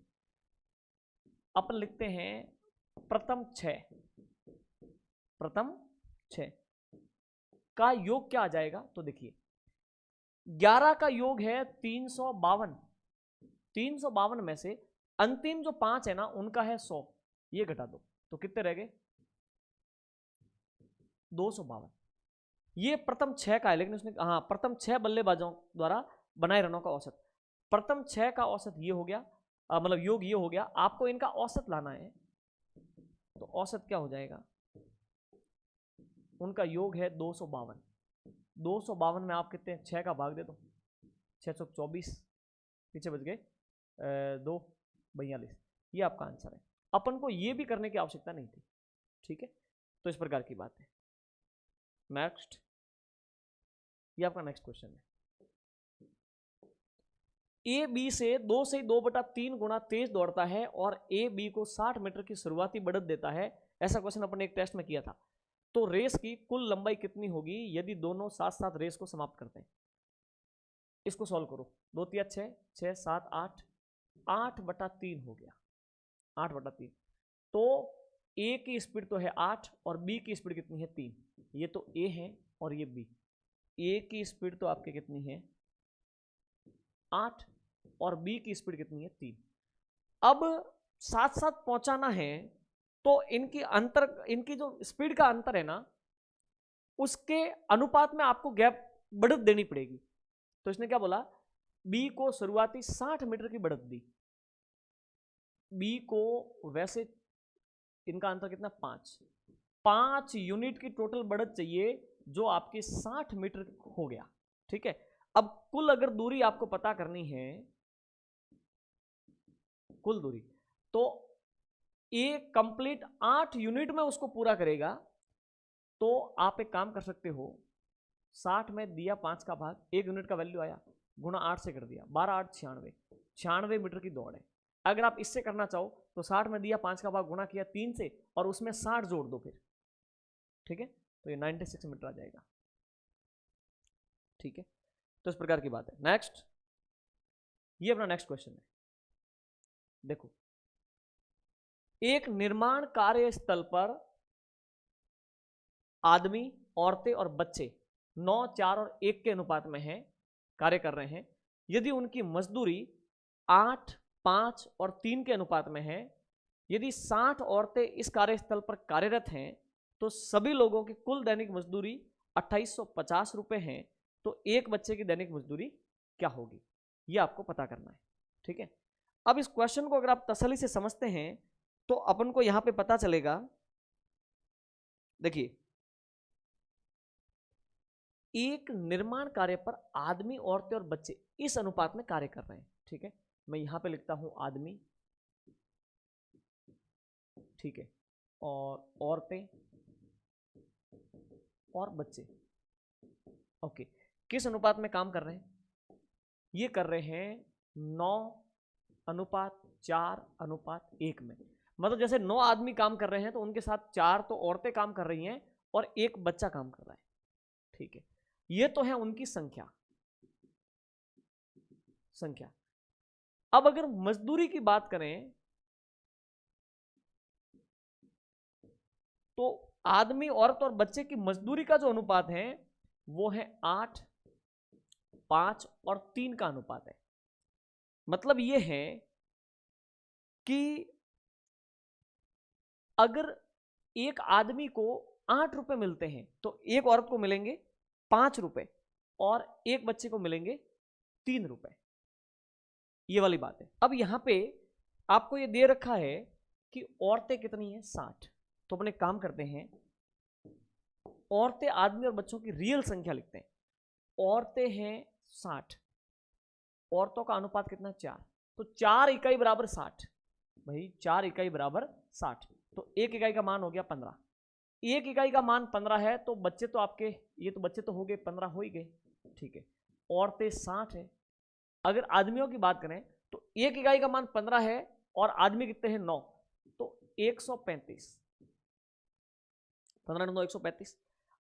अपन लिखते हैं प्रथम 6 का योग क्या आ जाएगा? तो देखिए, 11 का योग है 352, 352 में से अंतिम जो 5 है ना, उनका है 100, ये घटा दो तो कितने रह गए? 252। ये प्रथम 6 का है, लेकिन उसने, हाँ, प्रथम 6 बल्लेबाजों द्वारा बनाए रनों का औसत, प्रथम 6 का औसत ये हो गया, मतलब योग ये हो गया। आपको इनका औसत लाना है, तो औसत क्या हो जाएगा? उनका योग है 252, 252 में आप कितने 6 का भाग दे दो, 624, पीछे बच गए 2, 42। ये आपका आंसर है। अपन को ये भी करने की आवश्यकता नहीं थी, ठीक है, तो इस प्रकार की बात है। नेक्स्ट, ये आपका नेक्स्ट क्वेश्चन है। ए बी से 2 गुना तेज दौड़ता है और ए बी को 60 मीटर की शुरुआती बढ़त देता है। ऐसा क्वेश्चन अपन एक टेस्ट में किया था। तो रेस की कुल लंबाई कितनी होगी यदि दोनों साथ साथ रेस को समाप्त करते हैं? इसको सॉल्व करो। 2 तिया 6, 6 7 8, 8/3 हो गया, 8/3। तो ए की स्पीड तो है 8 और बी की स्पीड कितनी है 3। ये तो ए है और ये बी। ए की स्पीड तो आपके कितनी है 8 और बी की स्पीड कितनी है 3। अब साथ साथ पहुंचाना है तो इनकी जो स्पीड का अंतर है ना, उसके अनुपात में आपको गैप बढ़त देनी पड़ेगी। तो इसने क्या बोला, बी को शुरुआती 60 मीटर की बढ़त दी। बी को वैसे इनका अंतर कितना 5 यूनिट की टोटल बढ़त चाहिए, जो आपकी 60 मीटर हो गया। ठीक है, अब कुल अगर दूरी आपको पता करनी है, कुल दूरी, तो ए कंप्लीट 8 यूनिट में उसको पूरा करेगा। तो आप एक काम कर सकते हो, 60 में दिया 5 का भाग, 1 यूनिट का वैल्यू आया, गुणा 8 से कर दिया, 12 8 96 मीटर की दौड़ है। अगर आप इससे करना चाहो तो 60 में दिया 5 का भाग, गुणा किया 3 से और उसमें 60 जोड़ दो फिर। ठीक है, तो ये 96 मीटर आ जाएगा। ठीक है, तो इस प्रकार की बात है। नेक्स्ट, ये अपना नेक्स्ट क्वेश्चन है। देखो, एक निर्माण कार्यस्थल पर आदमी, औरतें और बच्चे 9 4 और 1 के अनुपात में हैं, कार्य कर रहे हैं। यदि उनकी मजदूरी 8 5 और 3 के अनुपात में है, यदि 60 औरतें इस कार्यस्थल पर कार्यरत हैं, तो सभी लोगों की कुल दैनिक मजदूरी 2850 रुपये हैं। तो एक बच्चे की दैनिक मजदूरी क्या होगी, यह आपको पता करना है। ठीक है, अब इस क्वेश्चन को अगर आप तसल्ली से समझते हैं तो अपन को यहां पे पता चलेगा। देखिए, एक निर्माण कार्य पर आदमी, औरतें और बच्चे इस अनुपात में कार्य कर रहे हैं। ठीक है, मैं यहां पे लिखता हूं आदमी, ठीक है, और औरतें और बच्चे। ओके, किस अनुपात में काम कर रहे हैं? ये कर रहे हैं 9:4:1 में। मतलब जैसे 9 आदमी काम कर रहे हैं तो उनके साथ 4 तो औरतें काम कर रही हैं और 1 बच्चा काम कर रहा है। ठीक है, ये तो है उनकी संख्या। अब अगर मजदूरी की बात करें तो आदमी, औरत और बच्चे की मजदूरी का जो अनुपात है वो है 8 5 और 3 का अनुपात है। मतलब ये है कि अगर एक आदमी को 8 रुपए मिलते हैं तो एक औरत को मिलेंगे 5 रुपए और एक बच्चे को मिलेंगे 3 रुपए। ये वाली बात है। अब यहां पे आपको ये दे रखा है कि औरतें कितनी हैं 60। तो अपने काम करते हैं, औरतें, आदमी और बच्चों की रियल संख्या लिखते हैं। औरतें हैं 60, औरतों का अनुपात कितना 4, तो 4 इकाई बराबर 60। भाई 4 इकाई बराबर 60, तो 1 इकाई का मान हो गया 15। 1 इकाई का मान 15 है तो बच्चे तो आपके, ये तो बच्चे तो हो गए 15 हो ही गए। ठीक है, औरतें 60 है। अगर आदमियों की बात करें तो 1 इकाई का मान 15 है और आदमी कितने हैं 9, तो 135। 15 9 135।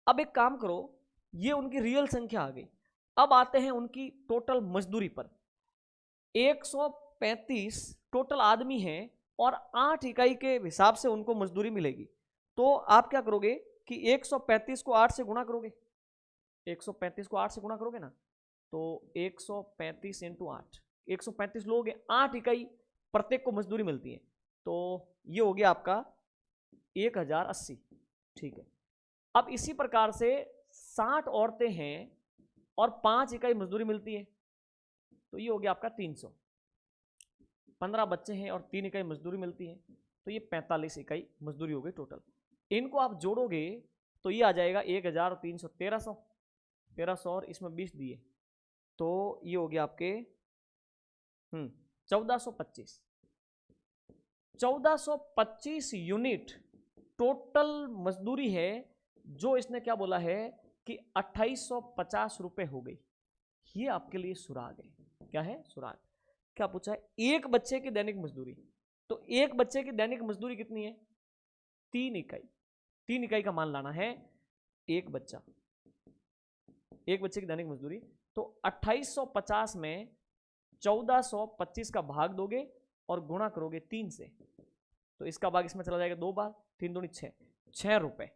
अब एक काम करो, ये उनकी रियल संख्या आ गई। अब आते हैं उनकी टोटल मजदूरी पर। 135 टोटल आदमी हैं और 8 इकाई के हिसाब से उनको मजदूरी मिलेगी। तो आप क्या करोगे कि 135 को 8 से गुणा करोगे, 135 को 8 से गुणा करोगे ना, तो 135 इंटू 8, 135 लोगे, 8 इकाई प्रत्येक को मजदूरी मिलती है। तो ये हो गया आपका 1080। ठीक है, अब इसी प्रकार से 60 औरतें हैं और 5 इकाई मजदूरी मिलती है, तो ये हो गया आपका 300। 15 बच्चे हैं और 3 इकाई मजदूरी मिलती है, तो ये 45 इकाई मजदूरी हो गई टोटल। इनको आप जोड़ोगे तो ये आ जाएगा 1300, 1300 और इसमें 20 दिए, तो ये हो गया आपके 1425 यूनिट टोटल मजदूरी है जो इसने क्या बोला है कि 2850 रुपए हो गई। ये आपके लिए सुराग है। क्या है? सुराग। क्या पूछा है? एक बच्चे की दैनिक मजदूरी। तो एक बच्चे की दैनिक मजदूरी कितनी है? 3 इकाई। 3 इकाई का मान लाना है। एक बच्चा, एक बच्चे की दैनिक मजदूरी। तो 2850 में 1425 का भाग दोगे और गुणा करोगे 3 से, तो इसका भाग इसमें चला जाएगा 2 बार, 3 दूनी 6, 6 रुपए।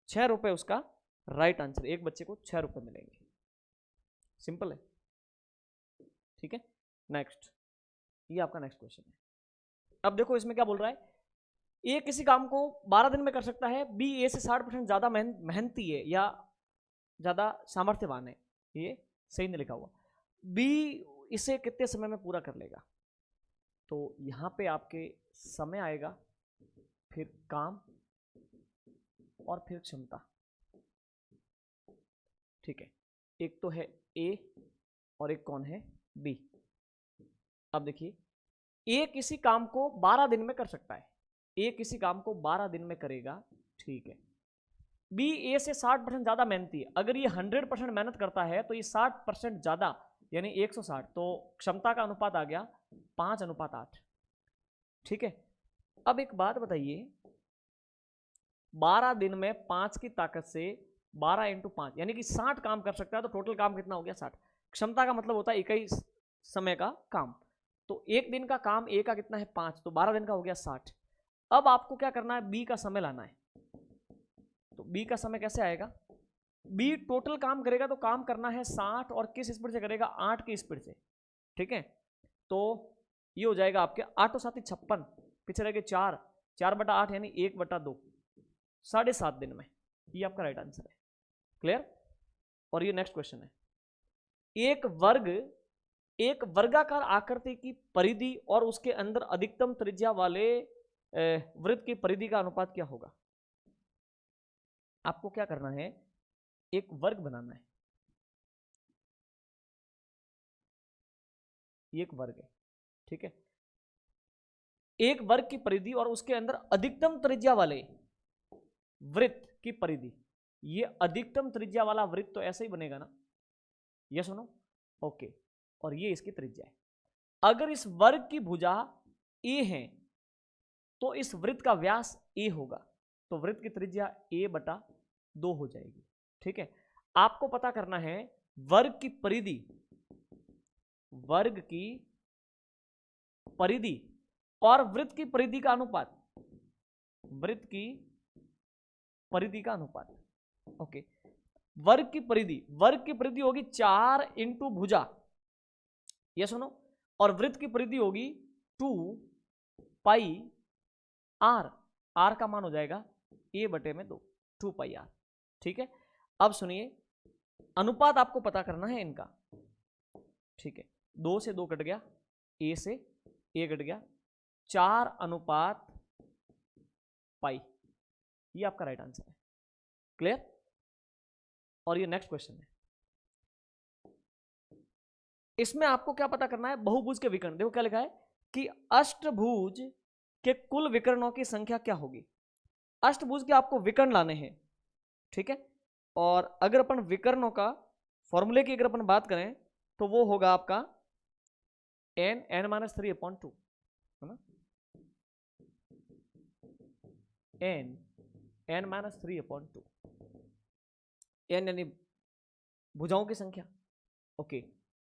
6 रुपए उसका राइट आंसर। एक बच्चे को 6 रुपए मिलेंगे। सिंपल है। ठीक है, नेक्स्ट। ये आपका नेक्स्ट क्वेश्चन है। अब देखो इसमें क्या बोल रहा है, ए किसी काम को 12 दिन में कर सकता है, बी ए से 60% ज्यादा मेहनती है या ज्यादा सामर्थ्यवान है। ये सही नहीं लिखा हुआ। बी इसे कितने समय में पूरा कर लेगा। तो यहां पे आपके समय आएगा, फिर काम और फिर क्षमता। ठीक है, एक तो है ए और एक कौन है? बी। अब देखिए, ए किसी काम को 12 दिन में कर सकता है। ए किसी काम को 12 दिन में करेगा, ठीक है। बी ए से 60% ज्यादा मेहनती है। अगर ये 100% मेहनत करता है तो ये 60% ज्यादा यानी 160, तो क्षमता का अनुपात आ गया 5:8। ठीक है, अब एक बात बताइए, 12 दिन में 5 की ताकत से 12 × 5 यानी कि 60 काम कर सकता है। तो टोटल काम कितना हो गया? 60। क्षमता का मतलब होता है इकाई समय का काम। तो एक दिन का काम ए का कितना है? 5, तो 12 दिन का हो गया 60। अब आपको क्या करना है? बी का समय लाना है। तो बी का समय कैसे आएगा? बी टोटल काम करेगा तो काम करना है 60 और किस स्पीड से करेगा? 8 की स्पीड से। ठीक है, तो ये हो जाएगा आपके 8 और 7 56, पीछे रहेगा 4, 4/8 यानी 1/2, 7.5 दिन में। ये आपका राइट आंसर है। क्लियर? और ये नेक्स्ट क्वेश्चन है, एक वर्गाकार आकृति की परिधि और उसके अंदर अधिकतम त्रिज्या वाले वृत्त की परिधि का अनुपात क्या होगा। आपको क्या करना है? एक वर्ग बनाना है। एक वर्ग है, ठीक है। एक वर्ग की परिधि और उसके अंदर अधिकतम त्रिज्या वाले वृत्त की परिधि। ये अधिकतम त्रिज्या वाला वृत्त तो ऐसे ही बनेगा ना, ये सुनो, ओके। और ये इसकी त्रिज्या है। अगर इस वर्ग की भुजा ए है तो इस वृत्त का व्यास ए होगा, तो वृत्त की त्रिज्या a/2 हो जाएगी। ठीक है, आपको पता करना है वर्ग की परिधि, वर्ग की परिधि और वृत्त की परिधि का अनुपात, वृत्त की परिधि का अनुपात। ओके, वर्ग की परिधि होगी 4 × भुजा, ये सुनो, और वृत्त की परिधि होगी 2πr। r का मान हो जाएगा a/2, 2πr। ठीक है, अब सुनिए, अनुपात आपको पता करना है इनका। ठीक है, 2 से 2 कट गया, a से a कट गया, 4:π। ये आपका राइट आंसर है। क्लियर? और ये नेक्स्ट क्वेश्चन है, इसमें आपको क्या पता करना है? बहुभुज के विकर्ण। देखो क्या लिखा है कि अष्टभुज के कुल विकर्णों की संख्या क्या होगी। अष्टभुज के आपको विकर्ण लाने हैं, ठीक है। और अगर अपन विकर्णों का फॉर्मूले की अगर अपन बात करें तो वो होगा आपका n-3/2, है ना, n-3/2। n यानी भुजाओं की संख्या। ओके,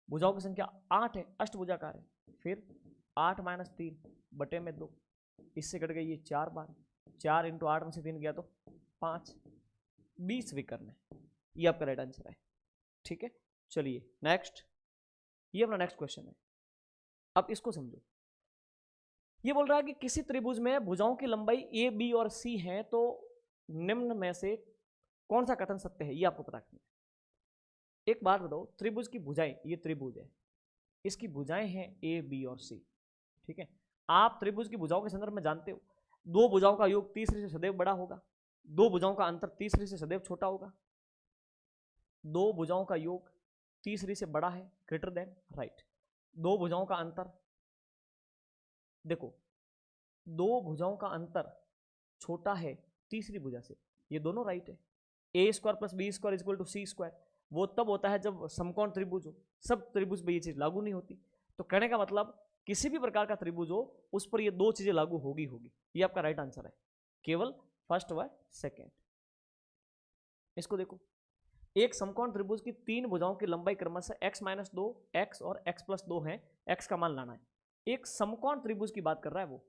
भुजाओं की संख्या 8 है, अष्टभुजाकार है। फिर 8-3/2, इससे कट गई ये 4 बार, 4 × 8 में से 3 गया तो 5, 20 विकर्ण है। ये आपका राइट आंसर है। ठीक है, चलिए नेक्स्ट। ये अपना नेक्स्ट क्वेश्चन है। अब इसको समझो। ये बोल रहा है कि किसी त्रिभुज में भुजाओं की लंबाई ए, बी और सी है, तो निम्न में से कौन सा कथन सत्य है, ये आपको पता करना है। एक बात बताओ, त्रिभुज की भुजाएं, ये त्रिभुज है, इसकी भुजाएं हैं ए, बी और सी। ठीक है, आप त्रिभुज की भुजाओं के संदर्भ में जानते हो, 2 भुजाओं का योग तीसरी से सदैव बड़ा होगा, 2 भुजाओं का अंतर तीसरी से सदैव छोटा होगा, 2 भुजाओं का योग तीसरी से बड़ा है, ग्रेटर देन, राइट। 2 भुजाओं का अंतर, देखो 2 भुजाओं का अंतर छोटा है तीसरी भुजा से, ये दोनों राइट है। A square plus b square equal to c square, वो तब होता है जब समकोण त्रिभुज हो, सब त्रिभुज पे ये चीज लागू नहीं होती। तो कहने का मतलब किसी भी प्रकार का त्रिभुज हो उस पर ये दो चीजें लागू होगी। ये आपका राइट आंसर है, केवल फर्स्ट व सेकेंड। इसको देखो, एक समकोण त्रिभुज की तीन भुजाओं की लंबाई क्रमशः x-2, x और x+2 है, x का मान लाना है। एक समकोण त्रिभुज की बात कर रहा है वो,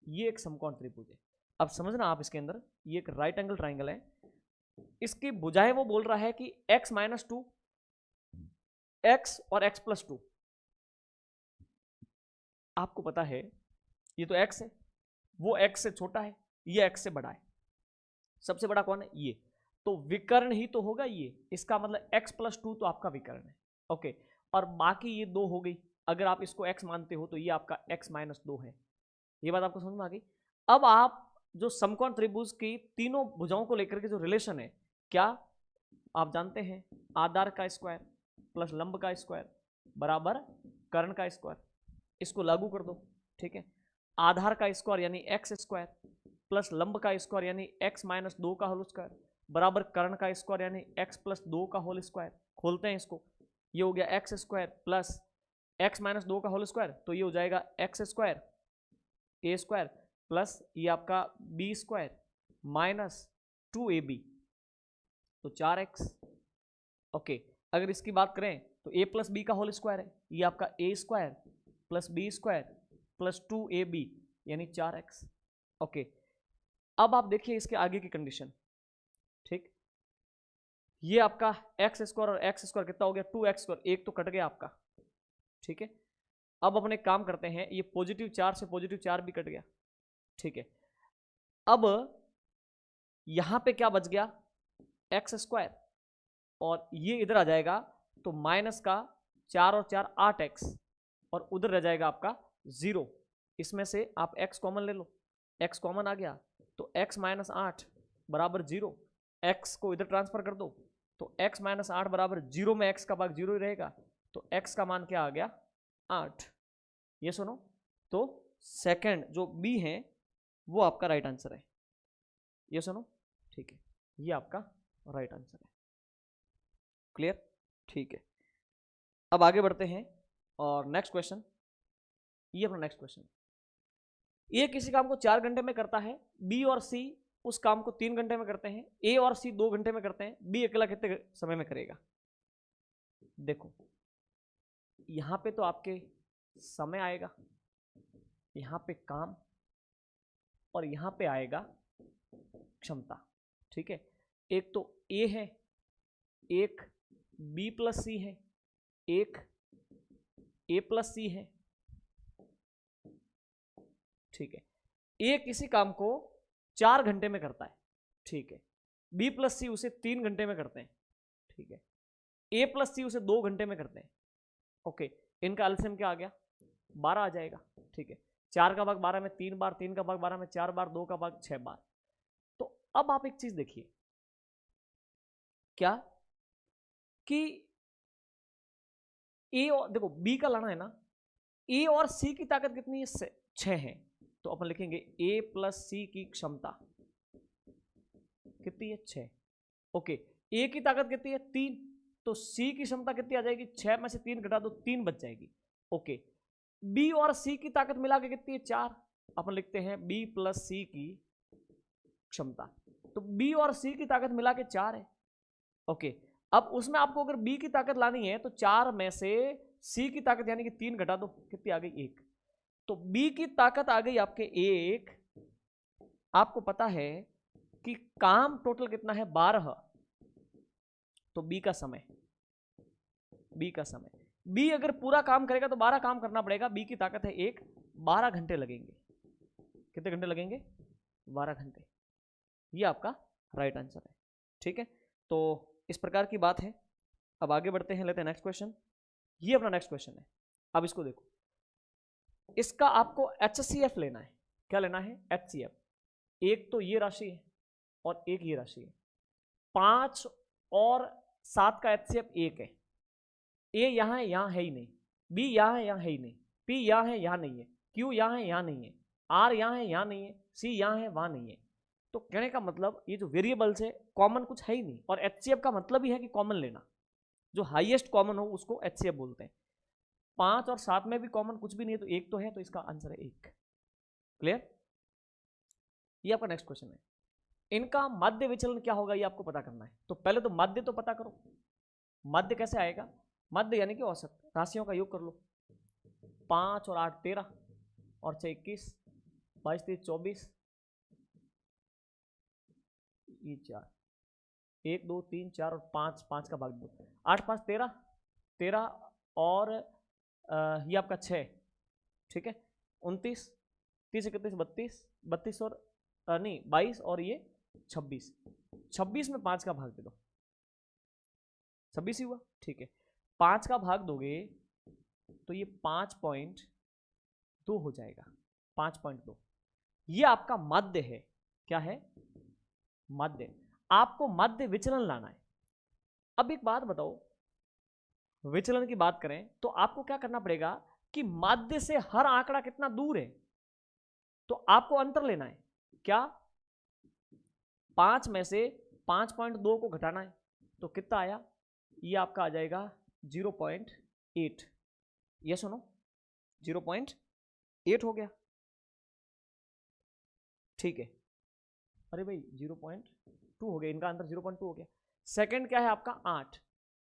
ये एक समकोण त्रिभुज है। अब समझना आप, इसके अंदर ये एक राइट एंगल ट्राइंगल है, इसकी भुजाएं वो बोल रहा है कि x-2, x और x+2। आपको पता है ये तो x है, वो x से छोटा है, ये x से बड़ा है। सबसे बड़ा कौन है? ये। तो विकर्ण ही तो होगा ये, इसका मतलब x+2 तो आपका विकर्ण है। ओके, और बाकी ये दो हो गई, अगर आप इसको x मानते हो तो ये आपका x-2 है। ये बात आपको समझ में आ गई। अब आप जो समकोण त्रिभुज की तीनों भुजाओं को लेकर के जो रिलेशन है, क्या आप जानते हैं? आधार का स्क्वायर प्लस लंब का स्क्वायर बराबर कर्ण का स्क्वायर। इसको लागू कर दो, ठीक है। आधार का स्क्वायर यानी एक्स स्क्वायर प्लस लंब का स्क्वायर यानी x-2 का होल स्क्वायर बराबर कर्ण का स्क्वायर यानी x+2 का होल स्क्वायर। खोलते हैं इसको, ये हो गया एक्स स्क्वायर प्लस x-2 का होल स्क्वायर, तो ये हो जाएगा एक्स स्क्वायर ए स्क्वायर प्लस ये आपका बी स्क्वायर माइनस 2ab, तो 4x। ओके, अगर इसकी बात करें तो a प्लस बी का होल स्क्वायर है, ये आपका a square plus b square plus 2ab यानी 4x। ओके, अब आप देखिए इसके आगे की कंडीशन, ठीक। ये आपका एक्स स्क्वायर और एक्स स्क्वायर कितना हो गया? 2x स्क्वायर, एक तो कट गया आपका, ठीक है। अब अपने काम करते हैं, ये +4 से +4 भी कट गया, ठीक है। अब यहां पे क्या बच गया? एक्स स्क्वायर, और ये इधर आ जाएगा तो माइनस का 4 और 4 8x, और उधर रह जाएगा आपका 0। इसमें से आप x कॉमन ले लो, x कॉमन आ गया तो x-8 बराबर 0। x को इधर ट्रांसफर कर दो तो x-8 बराबर 0 में x का भाग 0 ही रहेगा, तो x का मान क्या आ गया? 8। ये सुनो, तो सेकंड जो b है वो आपका राइट आंसर है। ये सुनो, ठीक है, ये आपका राइट आंसर है। क्लियर? ठीक है, अब आगे बढ़ते हैं और नेक्स्ट क्वेश्चन। ये अपना नेक्स्ट क्वेश्चन, ए किसी काम को 4 घंटे में करता है, बी और सी उस काम को 3 घंटे में करते हैं, ए और सी 2 घंटे में करते हैं, बी अकेला कितने समय में करेगा? देखो यहां पे तो आपके समय आएगा, यहां पे काम, और यहां पे आएगा क्षमता, ठीक है। एक तो ए है, एक बी प्लस सी है, एक ए प्लस सी है, ठीक है। ए किसी काम को 4 घंटे में करता है, ठीक है। बी प्लस सी उसे 3 घंटे में करते हैं, ठीक है। ए प्लस सी उसे 2 घंटे में करते हैं। ओके, इनका एलसीएम क्या आ गया? 12 आ जाएगा, ठीक है। 4 का भाग 12 में 3 बार, 3 का भाग 12 में 4 बार, 2 का भाग 6 बार। तो अब आप एक चीज देखिए, क्या कि ए और देखो बी का लाना है ना, ए और सी की ताकत कितनी है? 6 है, तो अपन लिखेंगे ए प्लस सी की क्षमता कितनी है? 6। ओके, ए की ताकत कितनी है? 3, तो सी की क्षमता कितनी आ जाएगी? 6 में से 3 घटा दो, 3 बच जाएगी। ओके, बी और सी की ताकत मिला के कितनी है? 4। अपन लिखते हैं बी प्लस सी की क्षमता, तो बी और सी की ताकत मिला के 4 है। ओके, अब उसमें आपको अगर बी की ताकत लानी है तो 4 में से सी की ताकत यानी कि 3 घटा दो, कितनी आ गई? 1। तो बी की ताकत आ गई आपके 1। आपको पता है कि काम टोटल कितना है? 12। तो बी का समय, बी अगर पूरा काम करेगा तो 12 काम करना पड़ेगा। बी की ताकत है 1, 12 घंटे लगेंगे। कितने घंटे लगेंगे? 12 घंटे। ये आपका राइट आंसर है, ठीक है। तो इस प्रकार की बात है। अब आगे बढ़ते हैं, लेते हैं नेक्स्ट क्वेश्चन। ये अपना नेक्स्ट क्वेश्चन है। अब इसको देखो, इसका आपको HCF लेना है। क्या लेना है? HCF। एक तो ये राशि है और एक ये राशि है। 5 और 7 का HCF 1 है। ए यहां है, यहां है ही नहीं। बी यहां है, यहां है ही नहीं। पी यहां है, यहां नहीं है। क्यू यहां है, यहां नहीं है। आर यहां है, यहां नहीं है। सी यहां है, वहां नहीं है। तो कहने का मतलब ये जो वेरिएबल्स है कॉमन कुछ है ही नहीं, और एचसीएफ का मतलब ही है कि कॉमन लेना, जो हाईएस्ट कॉमन हो उसको एचसीएफ बोलते हैं। 5 और 7 में भी कॉमन कुछ भी नहीं है, तो एक तो है, तो इसका आंसर है 1। क्लियर? ये आपका नेक्स्ट क्वेश्चन है। इनका माध्य विचलन क्या होगा ये आपको पता करना है। तो पहले तो माध्य तो पता करो। माध्य कैसे आएगा? माध्य यानी कि औसत, राशियों का योग कर लो। 5 और 8 13 और 6 21, 22 23 24, ये 4, 1 2 3 4 और 5, 5 का भाग दो, 8 5 13, 13 और ये आपका 6, ठीक है, 29, 30 31 32, 32 और नहीं 22 और ये 26, 26 में 5 का भाग दे दो, 26 ही हुआ, ठीक है। 5 का भाग दोगे तो ये 5.2 हो जाएगा, 5.2। ये आपका माध्य है। क्या है? माध्य। आपको माध्य विचलन लाना है। अब एक बात बताओ, विचलन की बात करें तो आपको क्या करना पड़ेगा कि माध्य से हर आंकड़ा कितना दूर है, तो आपको अंतर लेना है। क्या? 5 में से 5.2 को घटाना है, तो कितना आया? ये आपका आ जाएगा 0.8। ये सुनो, 0.8 हो गया, ठीक है। अरे भाई 0.2 हो गया, इनका आंसर 0.2 हो गया। सेकंड क्या है आपका? 8,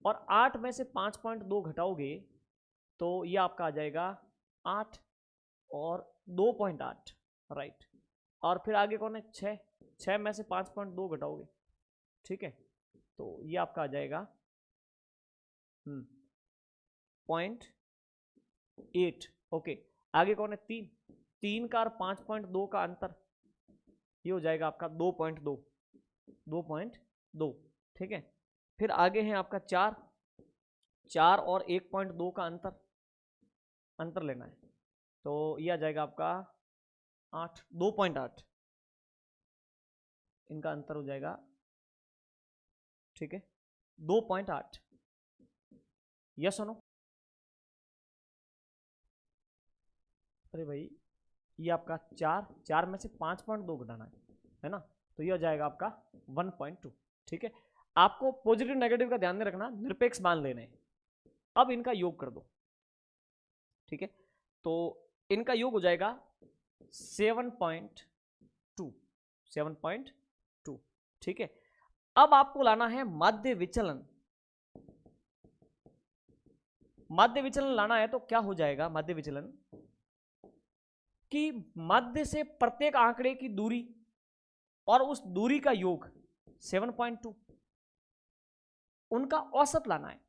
और 8 में से 5.2 घटाओगे तो ये आपका आ जाएगा 8 और 2.8, राइट। और फिर आगे कौन है? 6, 6 में से 5.2 घटाओगे, ठीक है, तो ये आपका आ जाएगा 0.8। ओके, आगे कौन है? 3, 3 का और 5.2 का अंतर, ये हो जाएगा आपका 2.2, 2.2, ठीक है। फिर आगे है आपका 4, 4 और 1.2 का अंतर लेना है, तो ये आ जाएगा आपका 8, 2.8, इनका अंतर हो जाएगा, ठीक है, 2.8। यस सुनो, अरे भाई ये आपका 4, 4 में से 5.2 घटाना है ना, तो ये हो जाएगा आपका 1.2, ठीक है। आपको पॉजिटिव नेगेटिव का ध्यान में रखना, निरपेक्ष मान लेने हैं। अब इनका योग कर दो, ठीक है, तो इनका योग हो जाएगा 7.2, 7.2, ठीक है। अब आपको लाना है माध्य विचलन। माध्य विचलन लाना है तो क्या हो जाएगा माध्य विचलन? कि मध्य से प्रत्येक आंकड़े की दूरी और उस दूरी का योग 7.2, उनका औसत लाना है।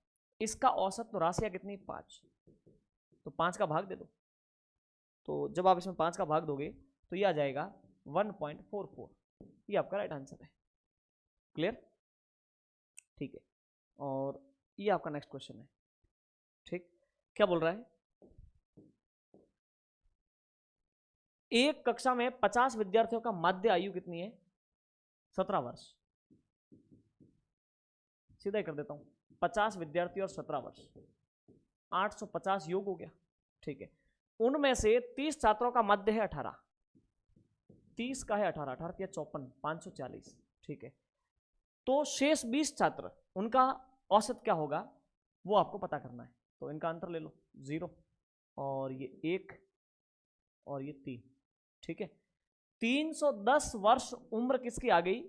इसका औसत तो राशियां कितनी? 5, तो 5 का भाग दे दो, तो जब आप इसमें 5 का भाग दोगे तो ये आ जाएगा 1.44। ये आपका राइट आंसर है। क्लियर? ठीक है, और ये आपका नेक्स्ट क्वेश्चन है, ठीक। क्या बोल रहा है? एक कक्षा में 50 विद्यार्थियों का माध्य आयु कितनी है? 17 वर्ष। सीधा ही कर देता हूं, 50 विद्यार्थी और 17 वर्ष, 850 योग हो गया, ठीक है। उनमें से 30 छात्रों का मध्य है 18, 30 का है 18, 18 या 54, 540, ठीक है। तो शेष 20 छात्र, उनका औसत क्या होगा वो आपको पता करना है। तो इनका अंतर ले लो, 0 और ये 1 और ये 3, ठीक है। 310 वर्ष उम्र किसकी आ गई?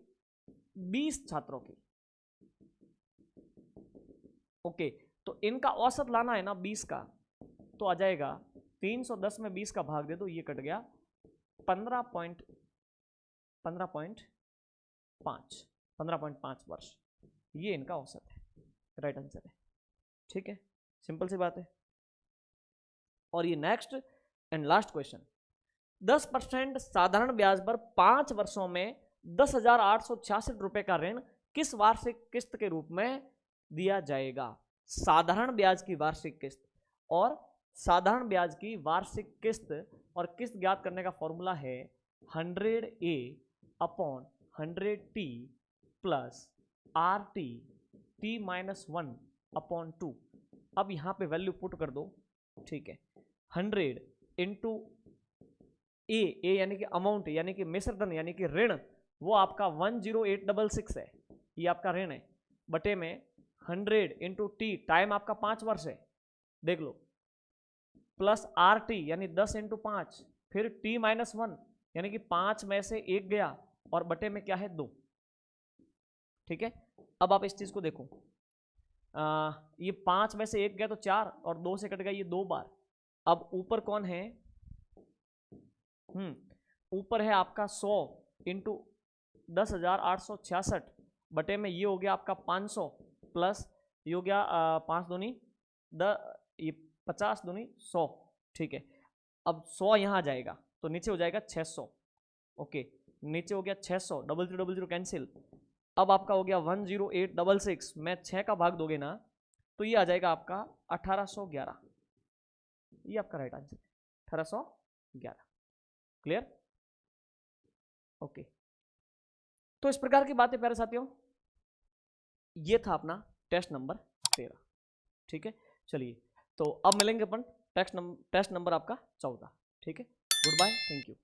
20 छात्रों की। ओके, तो इनका औसत लाना है ना 20 का, तो आ जाएगा 310 में 20 का भाग दे दो, ये कट गया 15.5 वर्ष। ये इनका औसत है, राइट आंसर है, ठीक है। सिंपल सी बात है। और ये नेक्स्ट एंड लास्ट क्वेश्चन, 10% साधारण ब्याज पर 5 वर्षों में 10,866 रुपए का ऋण किस वार्षिक किस्त के रूप में दिया जाएगा? साधारण ब्याज की वार्षिक किस्त, और साधारण ब्याज की वार्षिक किस्त और किस्त ज्ञात करने का फॉर्मूला है 100A upon 100T plus RT T-1 upon 2। अब यहां पे वैल्यू पुट कर दो, ठीक है। 100 इंटू ए यानी कि अमाउंट यानी कि मिश्रधन यानी कि ऋण, वो आपका 10866 है, ये आपका ऋण है, बटे में 100 इंटू टी, टाइम आपका 5 वर्ष है, देख लो, प्लस आर टी यानी 10 इंटू 5, फिर टी माइनस 1 यानी कि 5 में से 1 गया और बटे में क्या है 2। ठीक है, अब आप इस चीज को देखो, ये 5 में से 1 गया तो 4 और 2 से कट गया ये 2 बार। अब ऊपर कौन है, ऊपर है आपका 100 इंटू 10,866 बटे में ये हो गया आपका 500 प्लस ये हो गया 5 दूनी ये 50 दूनी 100। ठीक है, अब 100 यहाँ आ जाएगा तो नीचे हो जाएगा 600। ओके, नीचे हो गया 600, 0000 कैंसिल। अब आपका हो गया 10866 में 6 का भाग दोगे ना तो ये आ जाएगा आपका 1811। ये आपका राइट आंसर 1811। क्लियर? ओके, तो इस प्रकार की बातें प्यारे साथियों, ये था अपना टेस्ट नंबर 13। ठीक है, चलिए तो अब मिलेंगे अपन टेस्ट नंबर आपका 14। ठीक है, गुड बाय, थैंक यू।